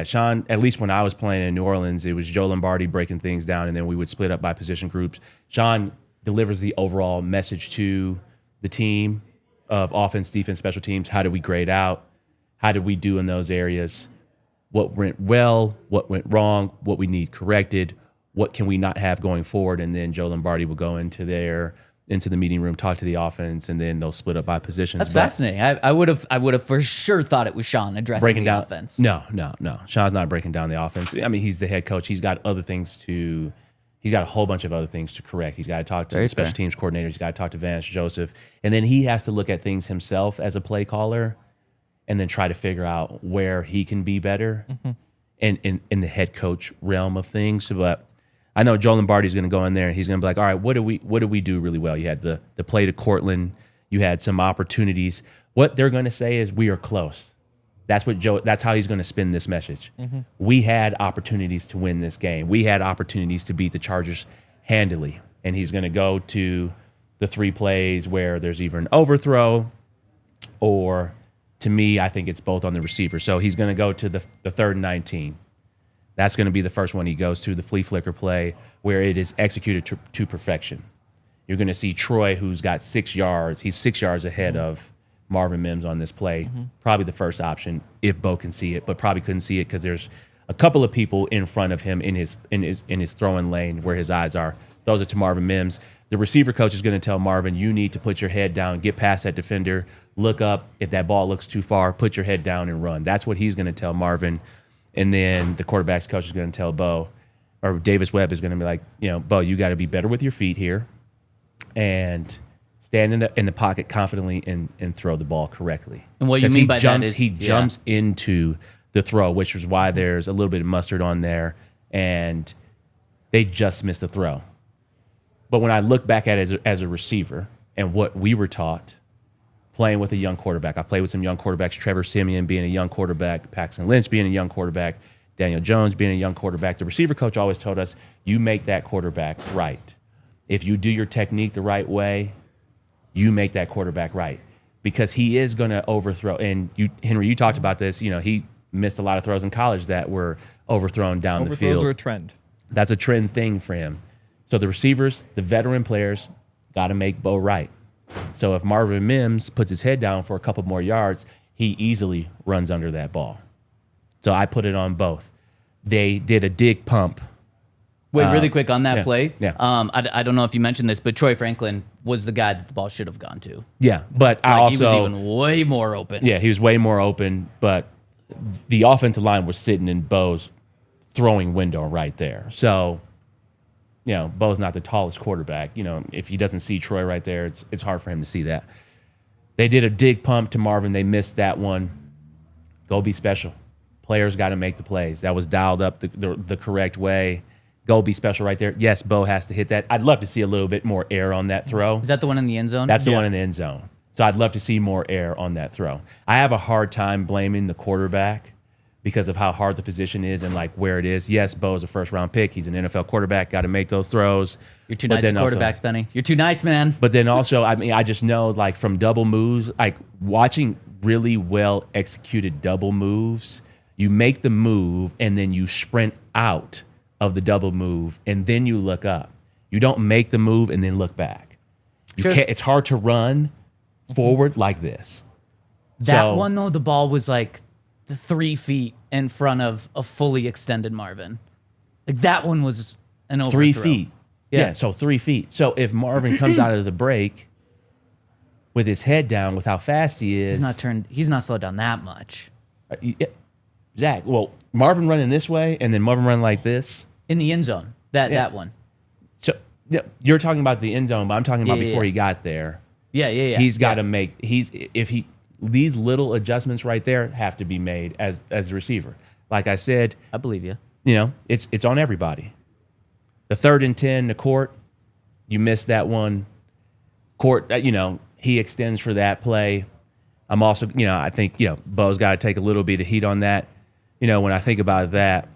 Sean, at least when I was playing in New Orleans, it was Joe Lombardi breaking things down, and then we would split up by position groups. Sean delivers the overall message to the team of offense, defense, special teams. How did we grade out? How did we do in those areas? What went well? What went wrong? What we need corrected? What can we not have going forward? And then Joe Lombardi will go into the meeting room, talk to the offense, and then they'll split up by positions. That's fascinating. I would have for sure thought it was Sean addressing breaking the down offense. No. Sean's not breaking down the offense. I mean, he's the head coach. He's got a whole bunch of other things to correct. He's got to talk to the special teams coordinators. He's got to talk to Vance Joseph. And then he has to look at things himself as a play caller and then try to figure out where he can be better in the head coach realm of things. But I know Joe Lombardi's going to go in there and he's going to be like, all right, what do we do really well? You had the play to Cortland. You had some opportunities. What they're going to say is we are close. That's how he's going to spin this message. We had opportunities to win this game. We had opportunities to beat the Chargers handily. And he's going to go to the 3 plays where there's either an overthrow or, to me, I think it's both on the receiver. So he's going to go to the 3rd and 19. That's going to be the first one he goes to, the flea flicker play, where it is executed to perfection. You're going to see Troy, who's got 6 yards. He's 6 yards ahead of Marvin Mims on this play. Probably the first option if Bo can see it, but probably couldn't see it because there's a couple of people in front of him in his throwing lane where his eyes are. Those are to Marvin Mims. The receiver coach is going to tell Marvin, you need to put your head down, get past that defender, look up. If that ball looks too far, put your head down and run. That's what he's going to tell Marvin. And then the quarterback's coach is going to tell Bo, or Davis Webb is going to be like, Bo, you got to be better with your feet here and stand in the pocket confidently and throw the ball correctly. And what you mean by that is he jumps into the throw, which is why there's a little bit of mustard on there, and they just missed the throw. But when I look back at it as a receiver and what we were taught playing with a young quarterback, I played with some young quarterbacks, Trevor Siemian being a young quarterback, Paxton Lynch being a young quarterback, Daniel Jones being a young quarterback. The receiver coach always told us, you make that quarterback right. If you do your technique the right way, you make that quarterback right. Because he is going to overthrow. And Henry, you talked about this. He missed a lot of throws in college that were overthrown down the field. Overthrows are a trend. That's a trend thing for him. So the receivers, the veteran players, got to make Bo right. So if Marvin Mims puts his head down for a couple more yards, he easily runs under that ball. So I put it on both. They did a dig pump. Wait, really quick on that play. Yeah. I don't know if you mentioned this, but Troy Franklin was the guy that the ball should have gone to. Yeah, but Like, I also... he was even way more open. Yeah, he was way more open, but the offensive line was sitting in Bo's throwing window right there. So, Bo's not the tallest quarterback. If he doesn't see Troy right there, it's hard for him to see that. They did a dig pump to Marvin. They missed that one. Go be special. Players got to make the plays. That was dialed up the correct way. Go be special right there. Yes, Bo has to hit that. I'd love to see a little bit more air on that throw. Is that the one in the end zone? That's the one in the end zone. So I'd love to see more air on that throw. I have a hard time blaming the quarterback because of how hard the position is and where it is. Yes, Bo's a first-round pick. He's an NFL quarterback. Got to make those throws. You're too nice to quarterbacks, Benny. You're too nice, man. But then also, I just know from double moves, watching really well executed double moves, you make the move and then you sprint out of the double move and then you look up. You don't make the move and then look back. You can't. It's hard to run forward like this. That one, though, the ball was 3 feet in front of a fully extended Marvin. That one was an overthrow. 3 feet. Yeah, so 3 feet. So if Marvin comes out of the break with his head down with how fast he is. He's not slowed down that much. Zach, Marvin running this way and then Marvin running like this. In the end zone, that one. So you're talking about the end zone, but I'm talking about before he got there. Yeah. He's got to make these little adjustments right there have to be made as a receiver. Like I said, I believe you. It's on everybody. The 3rd and 10, the court, you missed that one. Court, he extends for that play. I'm also, I think, Bo's got to take a little bit of heat on that. When I think about that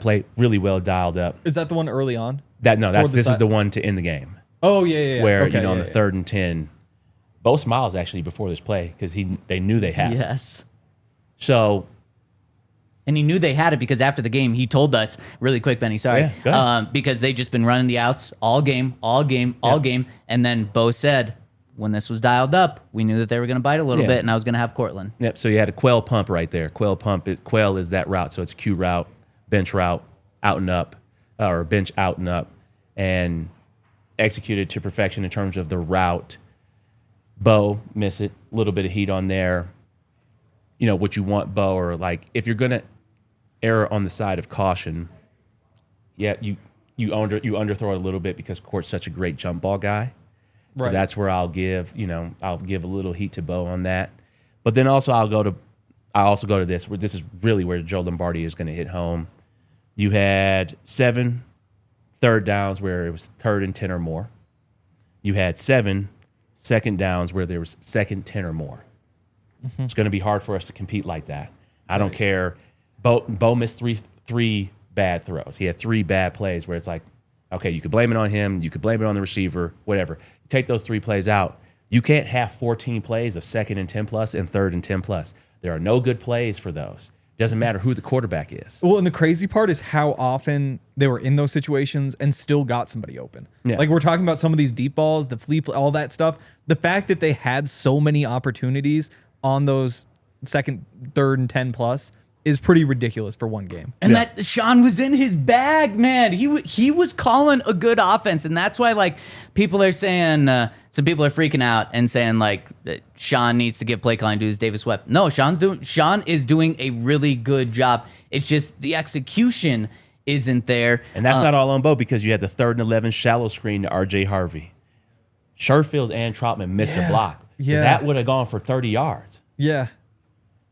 play, really well dialed up. Is that the one early on? This is the one to end the game. Oh, yeah. Where, on the 3rd and 10, Bo smiles actually before this play because they knew they had it. Yes. So. And he knew they had it because after the game, he told us, really quick, Benny, sorry. Yeah, go ahead. Because they just been running the outs all game. And then Bo said, when this was dialed up, we knew that they were going to bite a little bit, and I was going to have Cortland. Yep, so you had a quail pump right there. Quail is that route, so it's a Q route, bench route, out and up, or bench out and up, and executed to perfection in terms of the route. Bo, miss it, a little bit of heat on there. What you want, Bo, or if you're going to err on the side of caution, you underthrow it a little bit because Court's such a great jump ball guy. Right. So that's where I'll give a little heat to Bo on that. But then also I also go to this, where this is really where Joe Lombardi is going to hit home. You had 7 third downs where it was 3rd and 10 or more. You had 7 second downs where there was 2nd 10 or more. Mm-hmm. It's going to be hard for us to compete like that. I don't care. Bo missed three bad throws. He had 3 bad plays where it's okay, you could blame it on him, you could blame it on the receiver, whatever. Take those 3 plays out. You can't have 14 plays of 2nd and 10 plus and 3rd and 10 plus. There are no good plays for those. Doesn't matter who the quarterback is. Well, and the crazy part is how often they were in those situations and still got somebody open. Yeah. Like we're talking about some of these deep balls, the flea, all that stuff. The fact that they had so many opportunities on those second, third, and 10 plus is pretty ridiculous for one game. And that Sean was in his bag, man. He was calling a good offense, and that's why like people are saying some people are freaking out and saying like that Sean needs to give play calling to his Davis Webb. No, Sean is doing a really good job. It's just the execution isn't there. And that's not all on Bo because you had the 3rd and 11 shallow screen to RJ Harvey. Sherfield and Troutman missed a block. Yeah. That would have gone for 30 yards. Yeah.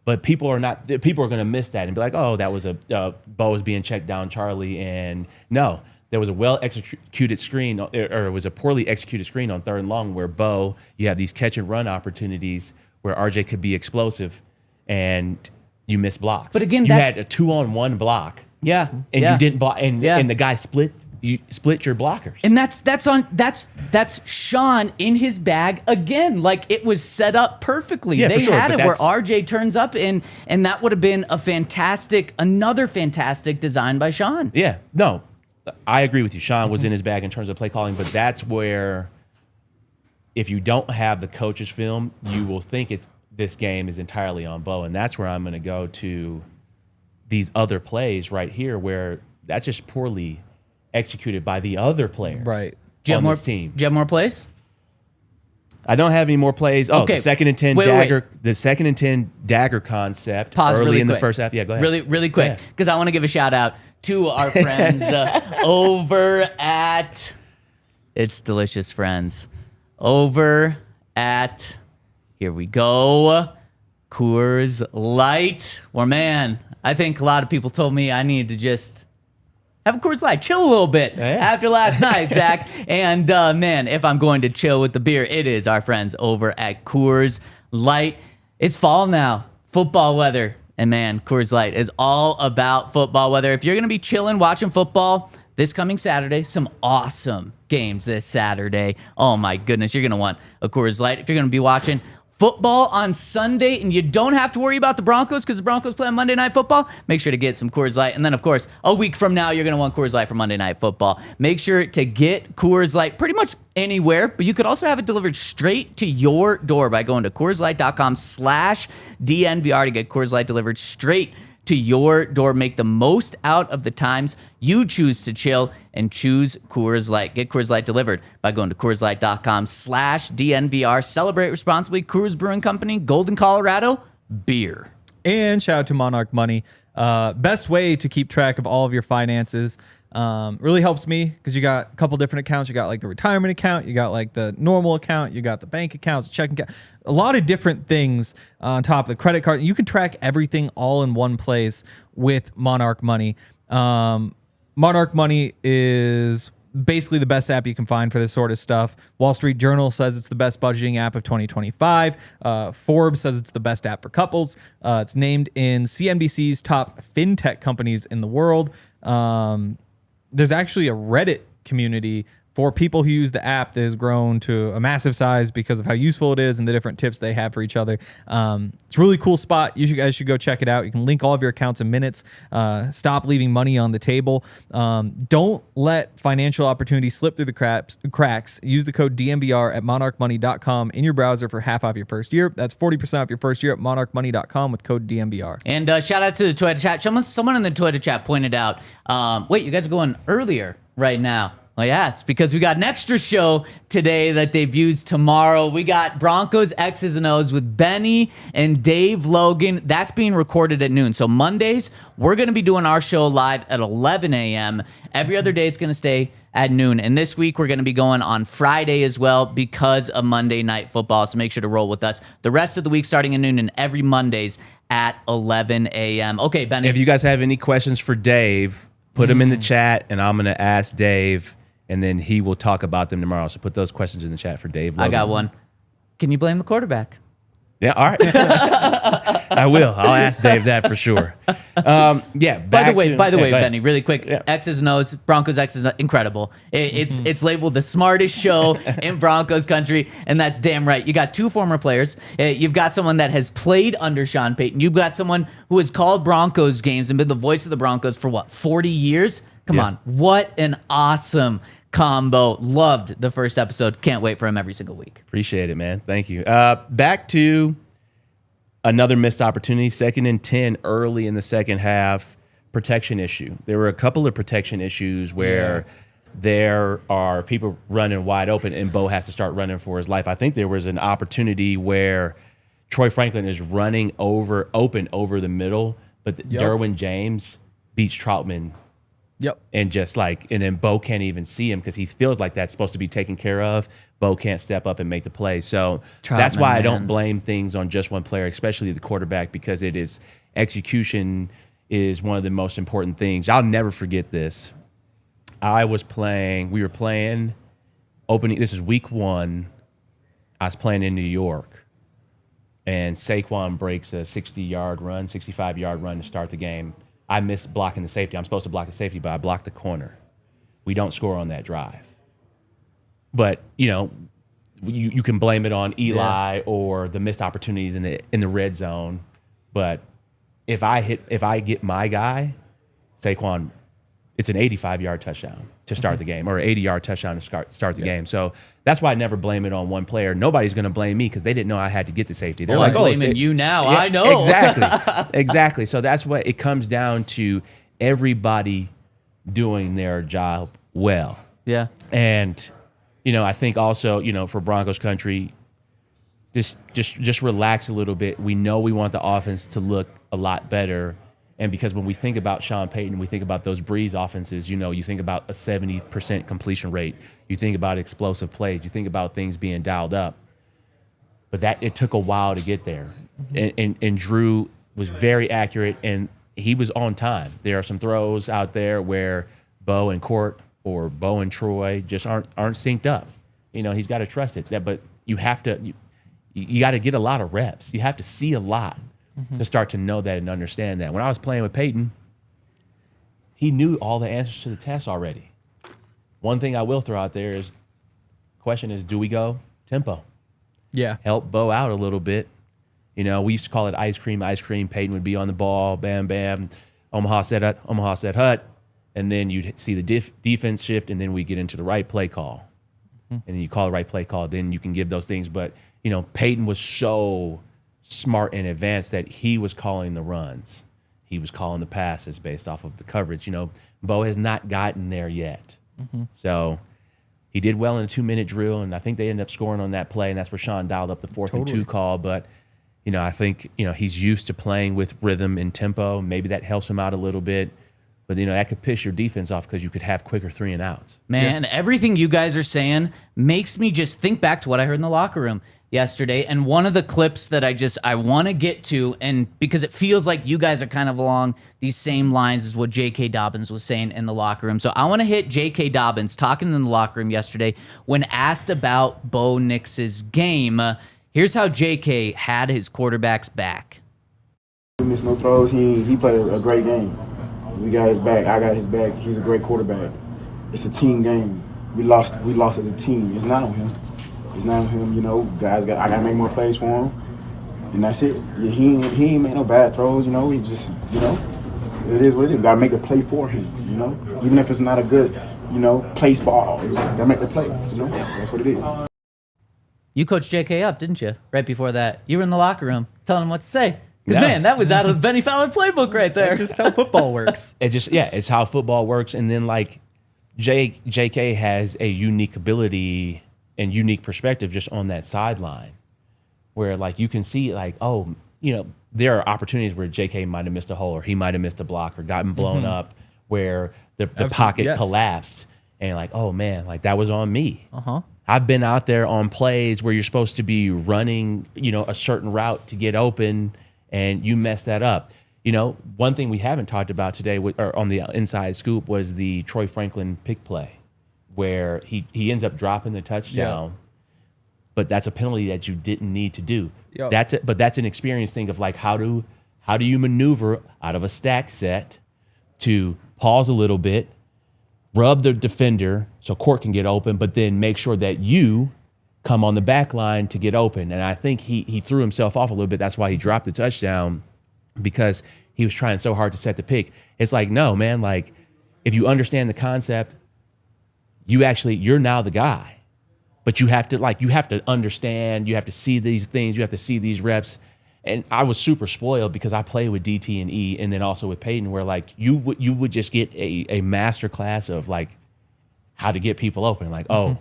But people are going to miss that and be like, oh, that was Bo was being checked down, Charlie. And no, there was a well-executed screen, or it was a poorly executed screen on 3rd and long where Bo, you have these catch and run opportunities where RJ could be explosive and you miss blocks. But again, you had a 2-on-1 block. Yeah. And you didn't block, and the guy split your blockers. And that's Sean in his bag again. Like it was set up perfectly. Yeah, they for sure, had but it where that's- RJ turns up and that would have been another fantastic design by Sean. Yeah, no, I agree with you. Sean was in his bag in terms of play calling, but that's where if you don't have the coach's film, you will think this game is entirely on Bo, and that's where I'm going to go to these other plays right here where that's just poorly executed by the other players on this team. Do you have more plays? I don't have any more plays. Oh, Okay. the 2nd and 10 Wait. dagger. The 2nd and 10 dagger concept Pause early really in the quick. first half. Yeah, go ahead. Really quick, Yeah. because I want to give a shout out to our friends over at It's Delicious Friends. Over at, here we go, Coors Light. Where, man, I think a lot of people told me I need to just have a Coors Light, chill a little bit after last night, Zach. And man, if I'm going to chill with the beer, it is our friends over at Coors Light. It's fall now, football weather. And man, Coors Light is all about football weather. If you're going to be chilling, watching football this coming Saturday, some awesome games this Saturday. Oh my goodness, you're going to want a Coors Light. If you're going to be watching football on Sunday and you don't have to worry about the Broncos because the Broncos play on Monday Night Football, make sure to get some Coors Light. And then, of course, a week from now, you're going to want Coors Light for Monday Night Football. Make sure to get Coors Light pretty much anywhere, but you could also have it delivered straight to your door by going to CoorsLight.com/DNVR to get Coors Light delivered straight to your door. Make the most out of the times you choose to chill and choose Coors Light. Get Coors Light delivered by going to CoorsLight.com/DNVR. Celebrate responsibly. Coors Brewing Company, Golden, Colorado. Beer. And shout out to Monarch Money. Best way to keep track of all of your finances. Really helps me because you got a couple different accounts. You got like the retirement account, you got like the normal account, you got the bank accounts, checking account, a lot of different things on top of the credit card. You can track everything all in one place with Monarch Money. Monarch Money is basically the best app you can find for this sort of stuff. Wall Street Journal says it's the best budgeting app of 2025. Forbes says it's the best app for couples. It's named in CNBC's top fintech companies in the world. There's actually a Reddit community for people who use the app that has grown to a massive size because of how useful it is and the different tips they have for each other. It's a really cool spot. You guys should go check it out. You can link all of your accounts in minutes. Stop leaving money on the table. Don't let financial opportunities slip through the cracks. Use the code DNVR at monarchmoney.com in your browser for half off your first year. That's 40% off your first year at monarchmoney.com with code DNVR. And shout out to the Twitter chat. Someone in the Twitter chat pointed out, wait, you guys are going earlier right now. Well, yeah, it's because we got an extra show today that debuts tomorrow. We got Broncos X's and O's with Benny and Dave Logan. That's being recorded at noon. So Mondays, we're going to be doing our show live at 11 a.m. Every other day, it's going to stay at noon. And this week, we're going to be going on Friday as well because of Monday Night Football. So make sure to roll with us the rest of the week starting at noon and every Mondays at 11 a.m. Okay, Benny. If you guys have any questions for Dave, put them in the chat, and I'm going to ask Dave, and then he will talk about them tomorrow. So put those questions in the chat for Dave Logan. I got one. Can you blame the quarterback? Yeah, all right. I will. I'll ask Dave that for sure. Yeah. By the way, go ahead. Benny, really quick, Yeah. X's and O's, Broncos X's, incredible. It's labeled the smartest show in Broncos country, and that's damn right. You got two former players. You've got someone that has played under Sean Payton. You've got someone who has called Broncos games and been the voice of the Broncos for what, 40 years? Come on, what an awesome combo. Loved the first episode. Can't wait for him every single week. Appreciate it, man. Thank you. Back to another missed opportunity, 2nd and 10 early in the second half, protection issue. There were a couple of protection issues where there are people running wide open and Bo has to start running for his life. I think there was an opportunity where Troy Franklin is running open over the middle, but Derwin James beats Troutman. Yep. And and then Bo can't even see him because he feels like that's supposed to be taken care of. Bo can't step up and make the play. So that's why I don't blame things on just one player, especially the quarterback, because execution is one of the most important things. I'll never forget this. We were playing opening, this is week 1. I was playing in New York, and Saquon breaks a 65-yard run to start the game. I missed blocking the safety. I'm supposed to block the safety, but I blocked the corner. We don't score on that drive. But, you can blame it on Eli or the missed opportunities in the red zone. But if I get my guy, Saquon, it's an 85-yard touchdown to start the game, or an 80-yard touchdown to start the game. So that's why I never blame it on one player. Nobody's going to blame me because they didn't know I had to get the safety. They're I'm blaming you now. Yeah, I know. Exactly. So that's what it comes down to, everybody doing their job well. Yeah. And, I think also, for Broncos country, just relax a little bit. We know we want the offense to look a lot better. And because when we think about Sean Payton, we think about those Breeze offenses, you think about a 70% completion rate. You think about explosive plays. You think about things being dialed up. But it took a while to get there. And Drew was very accurate, and he was on time. There are some throws out there where Bo and Court or Bo and Troy just aren't synced up. He's got to trust it. But you have to you got to get a lot of reps. You have to see a lot to start to know that and understand that. When I was playing with Peyton, he knew all the answers to the test already. One thing I will throw out there is, question is, do we go tempo? Yeah. Help Bo out a little bit. We used to call it ice cream. Peyton would be on the ball, bam, bam. Omaha set hut. And then you'd see the defense shift, and then we get into the right play call. And then you call the right play call, then you can give those things. But, Peyton was so smart and advanced that he was calling the runs. He was calling the passes based off of the coverage. Bo has not gotten there yet. So he did well in a 2-minute drill, and I think they ended up scoring on that play, and that's where Sean dialed up the 4th and 2 call. But, I think, he's used to playing with rhythm and tempo. Maybe that helps him out a little bit. But, that could piss your defense off because you could have quicker 3 and outs. Man, everything you guys are saying makes me just think back to what I heard in the locker room yesterday. And one of the clips that I want to get to, and because it feels like you guys are kind of along these same lines as what J.K. Dobbins was saying in the locker room. So I want to hit J.K. Dobbins talking in the locker room yesterday when asked about Bo Nix's game. Here's how J.K. had his quarterback's back. He missed no throws. He played a great game. We got his back. I got his back. He's a great quarterback. It's a team game. We lost as a team. It's not on him. It's not on him. I gotta make more plays for him, and that's it. Yeah, he ain't made no bad throws. He just it is what it is. Gotta make a play for him. Even if it's not a good place ball, you gotta make the play. That's what it is. You coached J.K. up, didn't you? Right before that, you were in the locker room telling him what to say. Because, man, that was out of the Benny Fowler playbook right there. That's just how football works. It's how football works. And then, J.K. has a unique ability and unique perspective just on that sideline where, you can see, there are opportunities where J.K. might have missed a hole or he might have missed a block or gotten blown up where the pocket collapsed. And, oh, man, that was on me. I've been out there on plays where you're supposed to be running, a certain route to get open, and you mess that up. One thing we haven't talked about today or on the inside scoop was the Troy Franklin pick play where he ends up dropping the touchdown. but that's a penalty that you didn't need to do. Yep. That's it. But that's an experience thing of like how do you maneuver out of a stack set to pause a little bit, rub the defender so court can get open, but then make sure that you come on the back line to get open. And I think he threw himself off a little bit. That's why he dropped the touchdown, because he was trying so hard to set the pick. It's like, no, man, like if you understand the concept, you're now the guy. But you have to understand, you have to see these things, you have to see these reps. And I was super spoiled because I played with DT and E and then also with Payton, where like you would just get a master class of like how to get people open. Like, oh,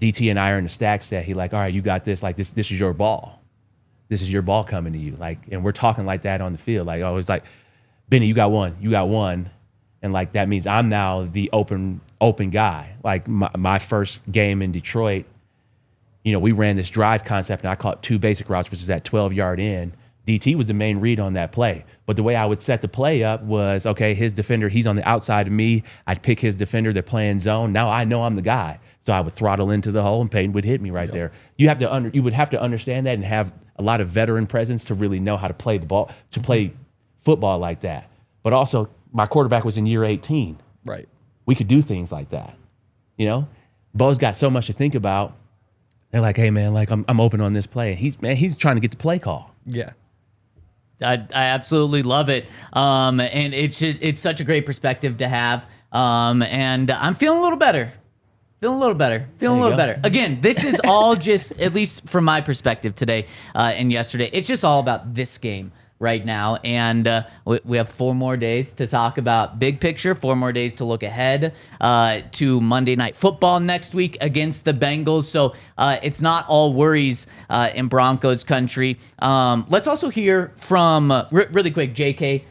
DT and I are in the stack set. He like, all right, you got this. Like this is your ball. This is your ball coming to you. Like, and we're talking like that on the field. Like, oh, it's like, Benny, you got one. And like, that means I'm now the open guy. Like my first game in Detroit, we ran this drive concept and I caught 2 basic routes, which is that 12-yard in. DT was the main read on that play. But the way I would set the play up was, okay, his defender, he's on the outside of me. I'd pick his defender, they're playing zone. Now I know I'm the guy. So I would throttle into the hole and Payton would hit me right there. You would have to understand that and have a lot of veteran presence to really know how to play the ball, to play football like that. But also, my quarterback was in year 18. Right. We could do things like that. Bo's got so much to think about. They're like, hey man, like I'm open on this play. And he's trying to get the play call. Yeah. I absolutely love it. And it's such a great perspective to have. And I'm feeling a little better. Feeling a little better. Again, this is all just, at least from my perspective today and yesterday, it's just all about this game right now. And we have 4 more days to talk about big picture, 4 more days to look ahead to Monday Night Football next week against the Bengals. So it's not all worries in Broncos country. Let's also hear from, really quick, JK.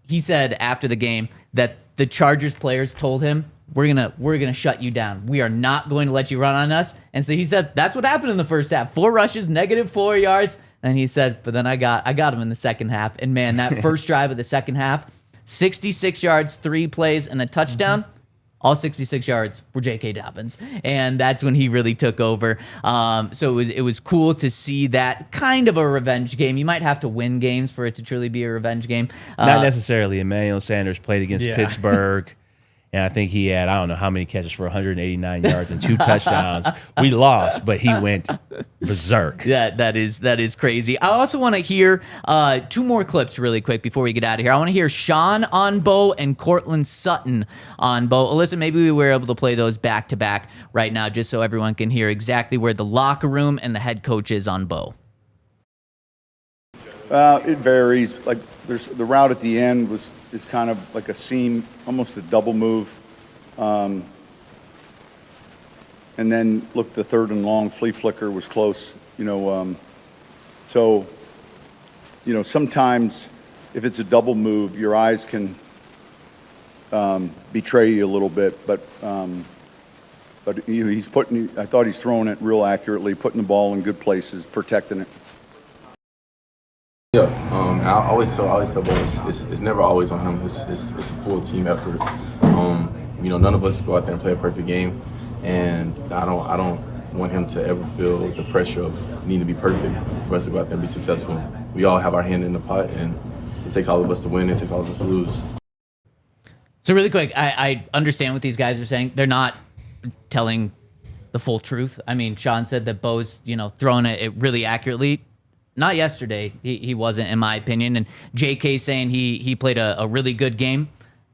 He said after the game that the Chargers players told him, we're gonna shut you down. We are not going to let you run on us. And so he said that's what happened in the first half. 4 rushes, -4 yards. And he said, but then I got him in the second half. And man, that first drive of the second half, 66 yards, 3 plays, and a touchdown. All 66 yards were J.K. Dobbins, and that's when he really took over. So it was cool to see that kind of a revenge game. You might have to win games for it to truly be a revenge game. Not necessarily. Emmanuel Sanders played against Pittsburgh. And I think he had, I don't know how many catches for 189 yards and 2 touchdowns. We lost, but he went berserk. Yeah, that is crazy. I also want to hear 2 more clips really quick before we get out of here. I want to hear Sean on Bo and Cortland Sutton on Bo. Alyssa, maybe we were able to play those back to back right now just so everyone can hear exactly where the locker room and the head coach is on Bo. It varies. Like there's the route at the end is kind of like a seam, almost a double move. And then look, the 3rd and long flea flicker was close. So sometimes if it's a double move, your eyes can betray you a little bit. But I thought he's throwing it real accurately, putting the ball in good places, protecting it. Yeah, I always tell Bo, it's never always on him. It's a full team effort. None of us go out there and play a perfect game, and I don't want him to ever feel the pressure of needing to be perfect for us to go out there and be successful. We all have our hand in the pot, and it takes all of us to win. It takes all of us to lose. So really quick, I understand what these guys are saying. They're not telling the full truth. I mean, Sean said that Bo's throwing it really accurately. Not yesterday. He wasn't, in my opinion. And JK saying he played a really good game.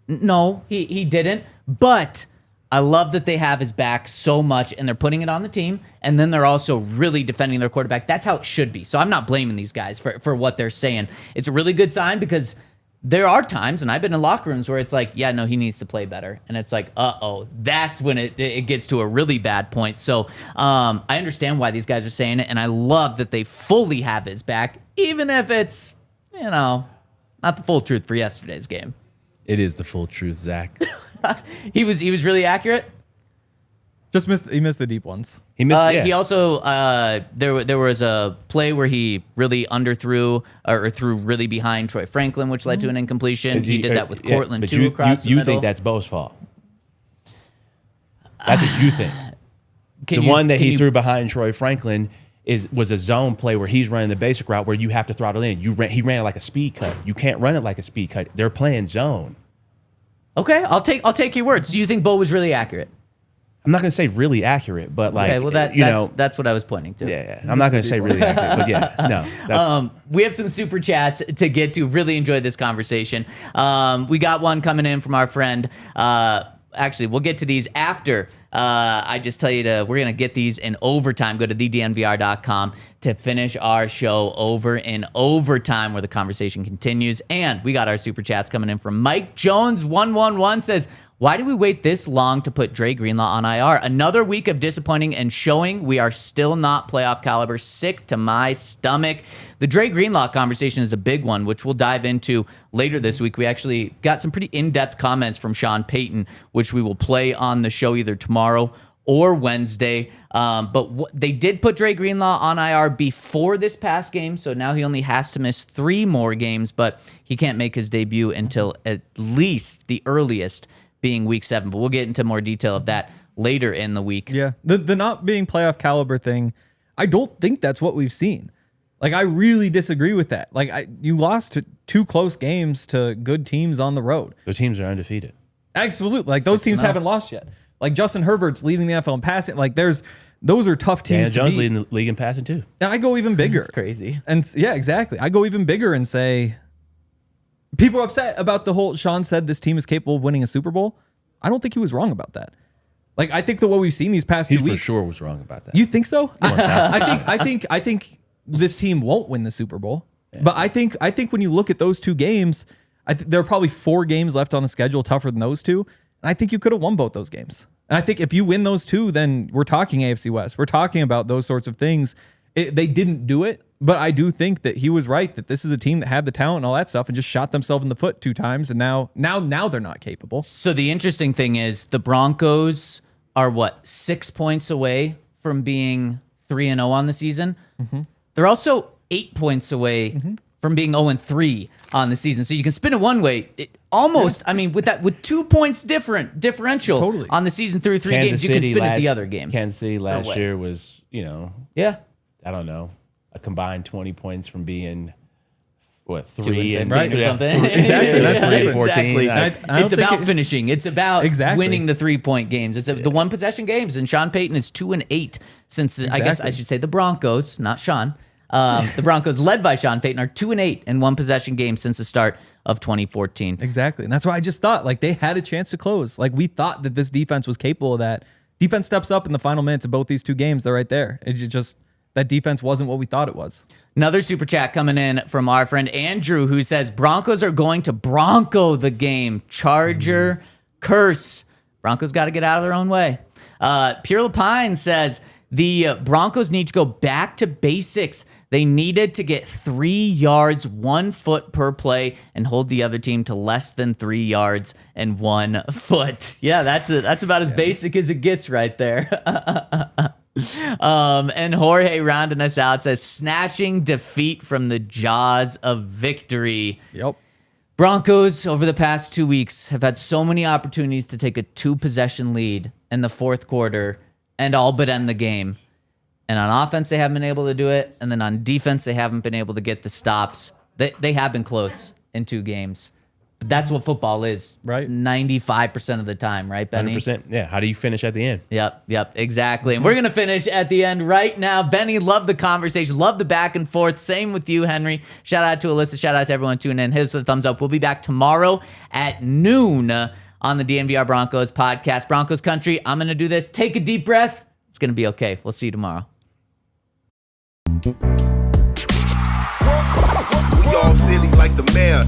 No, he didn't. But I love that they have his back so much, and they're putting it on the team, and then they're also really defending their quarterback. That's how it should be. So I'm not blaming these guys for what they're saying. It's a really good sign because there are times, and I've been in locker rooms where it's like, yeah, no, he needs to play better. And it's like, that's when it gets to a really bad point. So I understand why these guys are saying it, and I love that they fully have his back, even if it's, not the full truth for yesterday's game. It is the full truth, Zach. He was really accurate. He missed the deep ones. He missed. He also there was a play where he really underthrew or threw really behind Troy Franklin, which led to an incompletion. He did that with Cortland too, across the middle. You think that's Bo's fault? That's what you think. one that he threw behind Troy Franklin was a zone play where he's running the basic route where you have to throttle in. He ran it like a speed cut. You can't run it like a speed cut. They're playing zone. Okay, I'll take your words. Do you think Bo was really accurate? I'm not going to say really accurate, but like, okay, well that's what I was pointing to. Yeah. I'm not going to say really accurate, but yeah, no. That's, we have some super chats to get to. Really enjoyed this conversation. We got one coming in from our friend. Actually, we'll get to these after I just tell you we're going to get these in overtime. Go to thednvr.com to finish our show over in overtime where the conversation continues. And we got our super chats coming in from Mike Jones 111 says, why do we wait this long to put Dre Greenlaw on IR? Another week of disappointing and showing we are still not playoff caliber. Sick to my stomach. The Dre Greenlaw conversation is a big one, which we'll dive into later this week. We actually got some pretty in-depth comments from Sean Payton, which we will play on the show either tomorrow or Wednesday. But they did put Dre Greenlaw on IR before this past game, so now he only has to miss 3 more games, but he can't make his debut until at least the earliest being week 7. But we'll get into more detail of that later in the week. Yeah, the not being playoff caliber thing, I don't think that's what we've seen. Like, I really disagree with that. Like, you lost to 2 close games to good teams on the road. those teams are undefeated. Absolutely. Like, those teams haven't lost yet. Like, Justin Herbert's leading the NFL in passing. Like, those are tough teams Daniel to Jones beat. leading the league in passing too. And I go even bigger. It's crazy. And yeah, exactly. I go even bigger and say, people are upset about the whole Sean said this team is capable of winning a Super Bowl. I don't think he was wrong about that. Like, I think that what we've seen these past 2 He weeks. for sure was wrong about that. You think so? I think this team won't win the Super Bowl. Yeah. But I think when you look at those 2 games, there are probably 4 games left on the schedule tougher than those 2. And I think you could have won both those games. And I think if you win those 2, then we're talking AFC West. We're talking about those sorts of things. They didn't do it, but I do think that he was right that this is a team that had the talent and all that stuff and just shot themselves in the foot 2 times, and now they're not capable. So the interesting thing is the Broncos are 6 points away from being 3-0 on the season. Mm-hmm. They're also 8 points away from being 0-3 on the season. So you can spin it one way. With 2 points differential on the season through 3 games, you can spin it the other game. Kansas City last year was, yeah, I don't know, a combined 20 points from being 2 3 and and 15 or something. Exactly. That's 3 and 14. Exactly. It's about finishing. It's about Exactly. winning the 3-point games. It's the 1 possession games. And Sean Payton is 2-8 since I guess I should say the Broncos, not Sean. The Broncos, led by Sean Payton, are 2-8 in 1 possession games since the start of 2014. Exactly. And that's why I just thought, like, they had a chance to close. Like, we thought that this defense was capable of that. Defense steps up in the final minutes of both these 2 games. They're right there. That defense wasn't what we thought it was. Another super chat coming in from our friend Andrew, who says, Broncos are going to Bronco the game. Charger curse. Broncos got to get out of their own way. Pure Lapine says, the Broncos need to go back to basics. They needed to get 3 yards, 1 foot per play, and hold the other team to less than 3 yards and 1 foot. Yeah, that's about as basic as it gets right there. And Jorge rounding us out says, snatching defeat from the jaws of victory. Yep. Broncos over the past 2 weeks have had so many opportunities to take a 2-possession lead in the 4th quarter and all but end the game. And on offense, they haven't been able to do it. And then on defense, they haven't been able to get the stops. They have been close in 2 games. But that's what football is, right? 95% of the time, right, Benny? 100%. Yeah. How do you finish at the end? Yep, exactly. And we're going to finish at the end right now. Benny, love the conversation, love the back and forth. Same with you, Henry. Shout out to Alyssa. Shout out to everyone tuning in. Hit us with a thumbs up. We'll be back tomorrow at noon on the DNVR Broncos Podcast. Broncos Country, I'm going to do this. Take a deep breath. It's going to be okay. We'll see you tomorrow. We all silly like the mayor.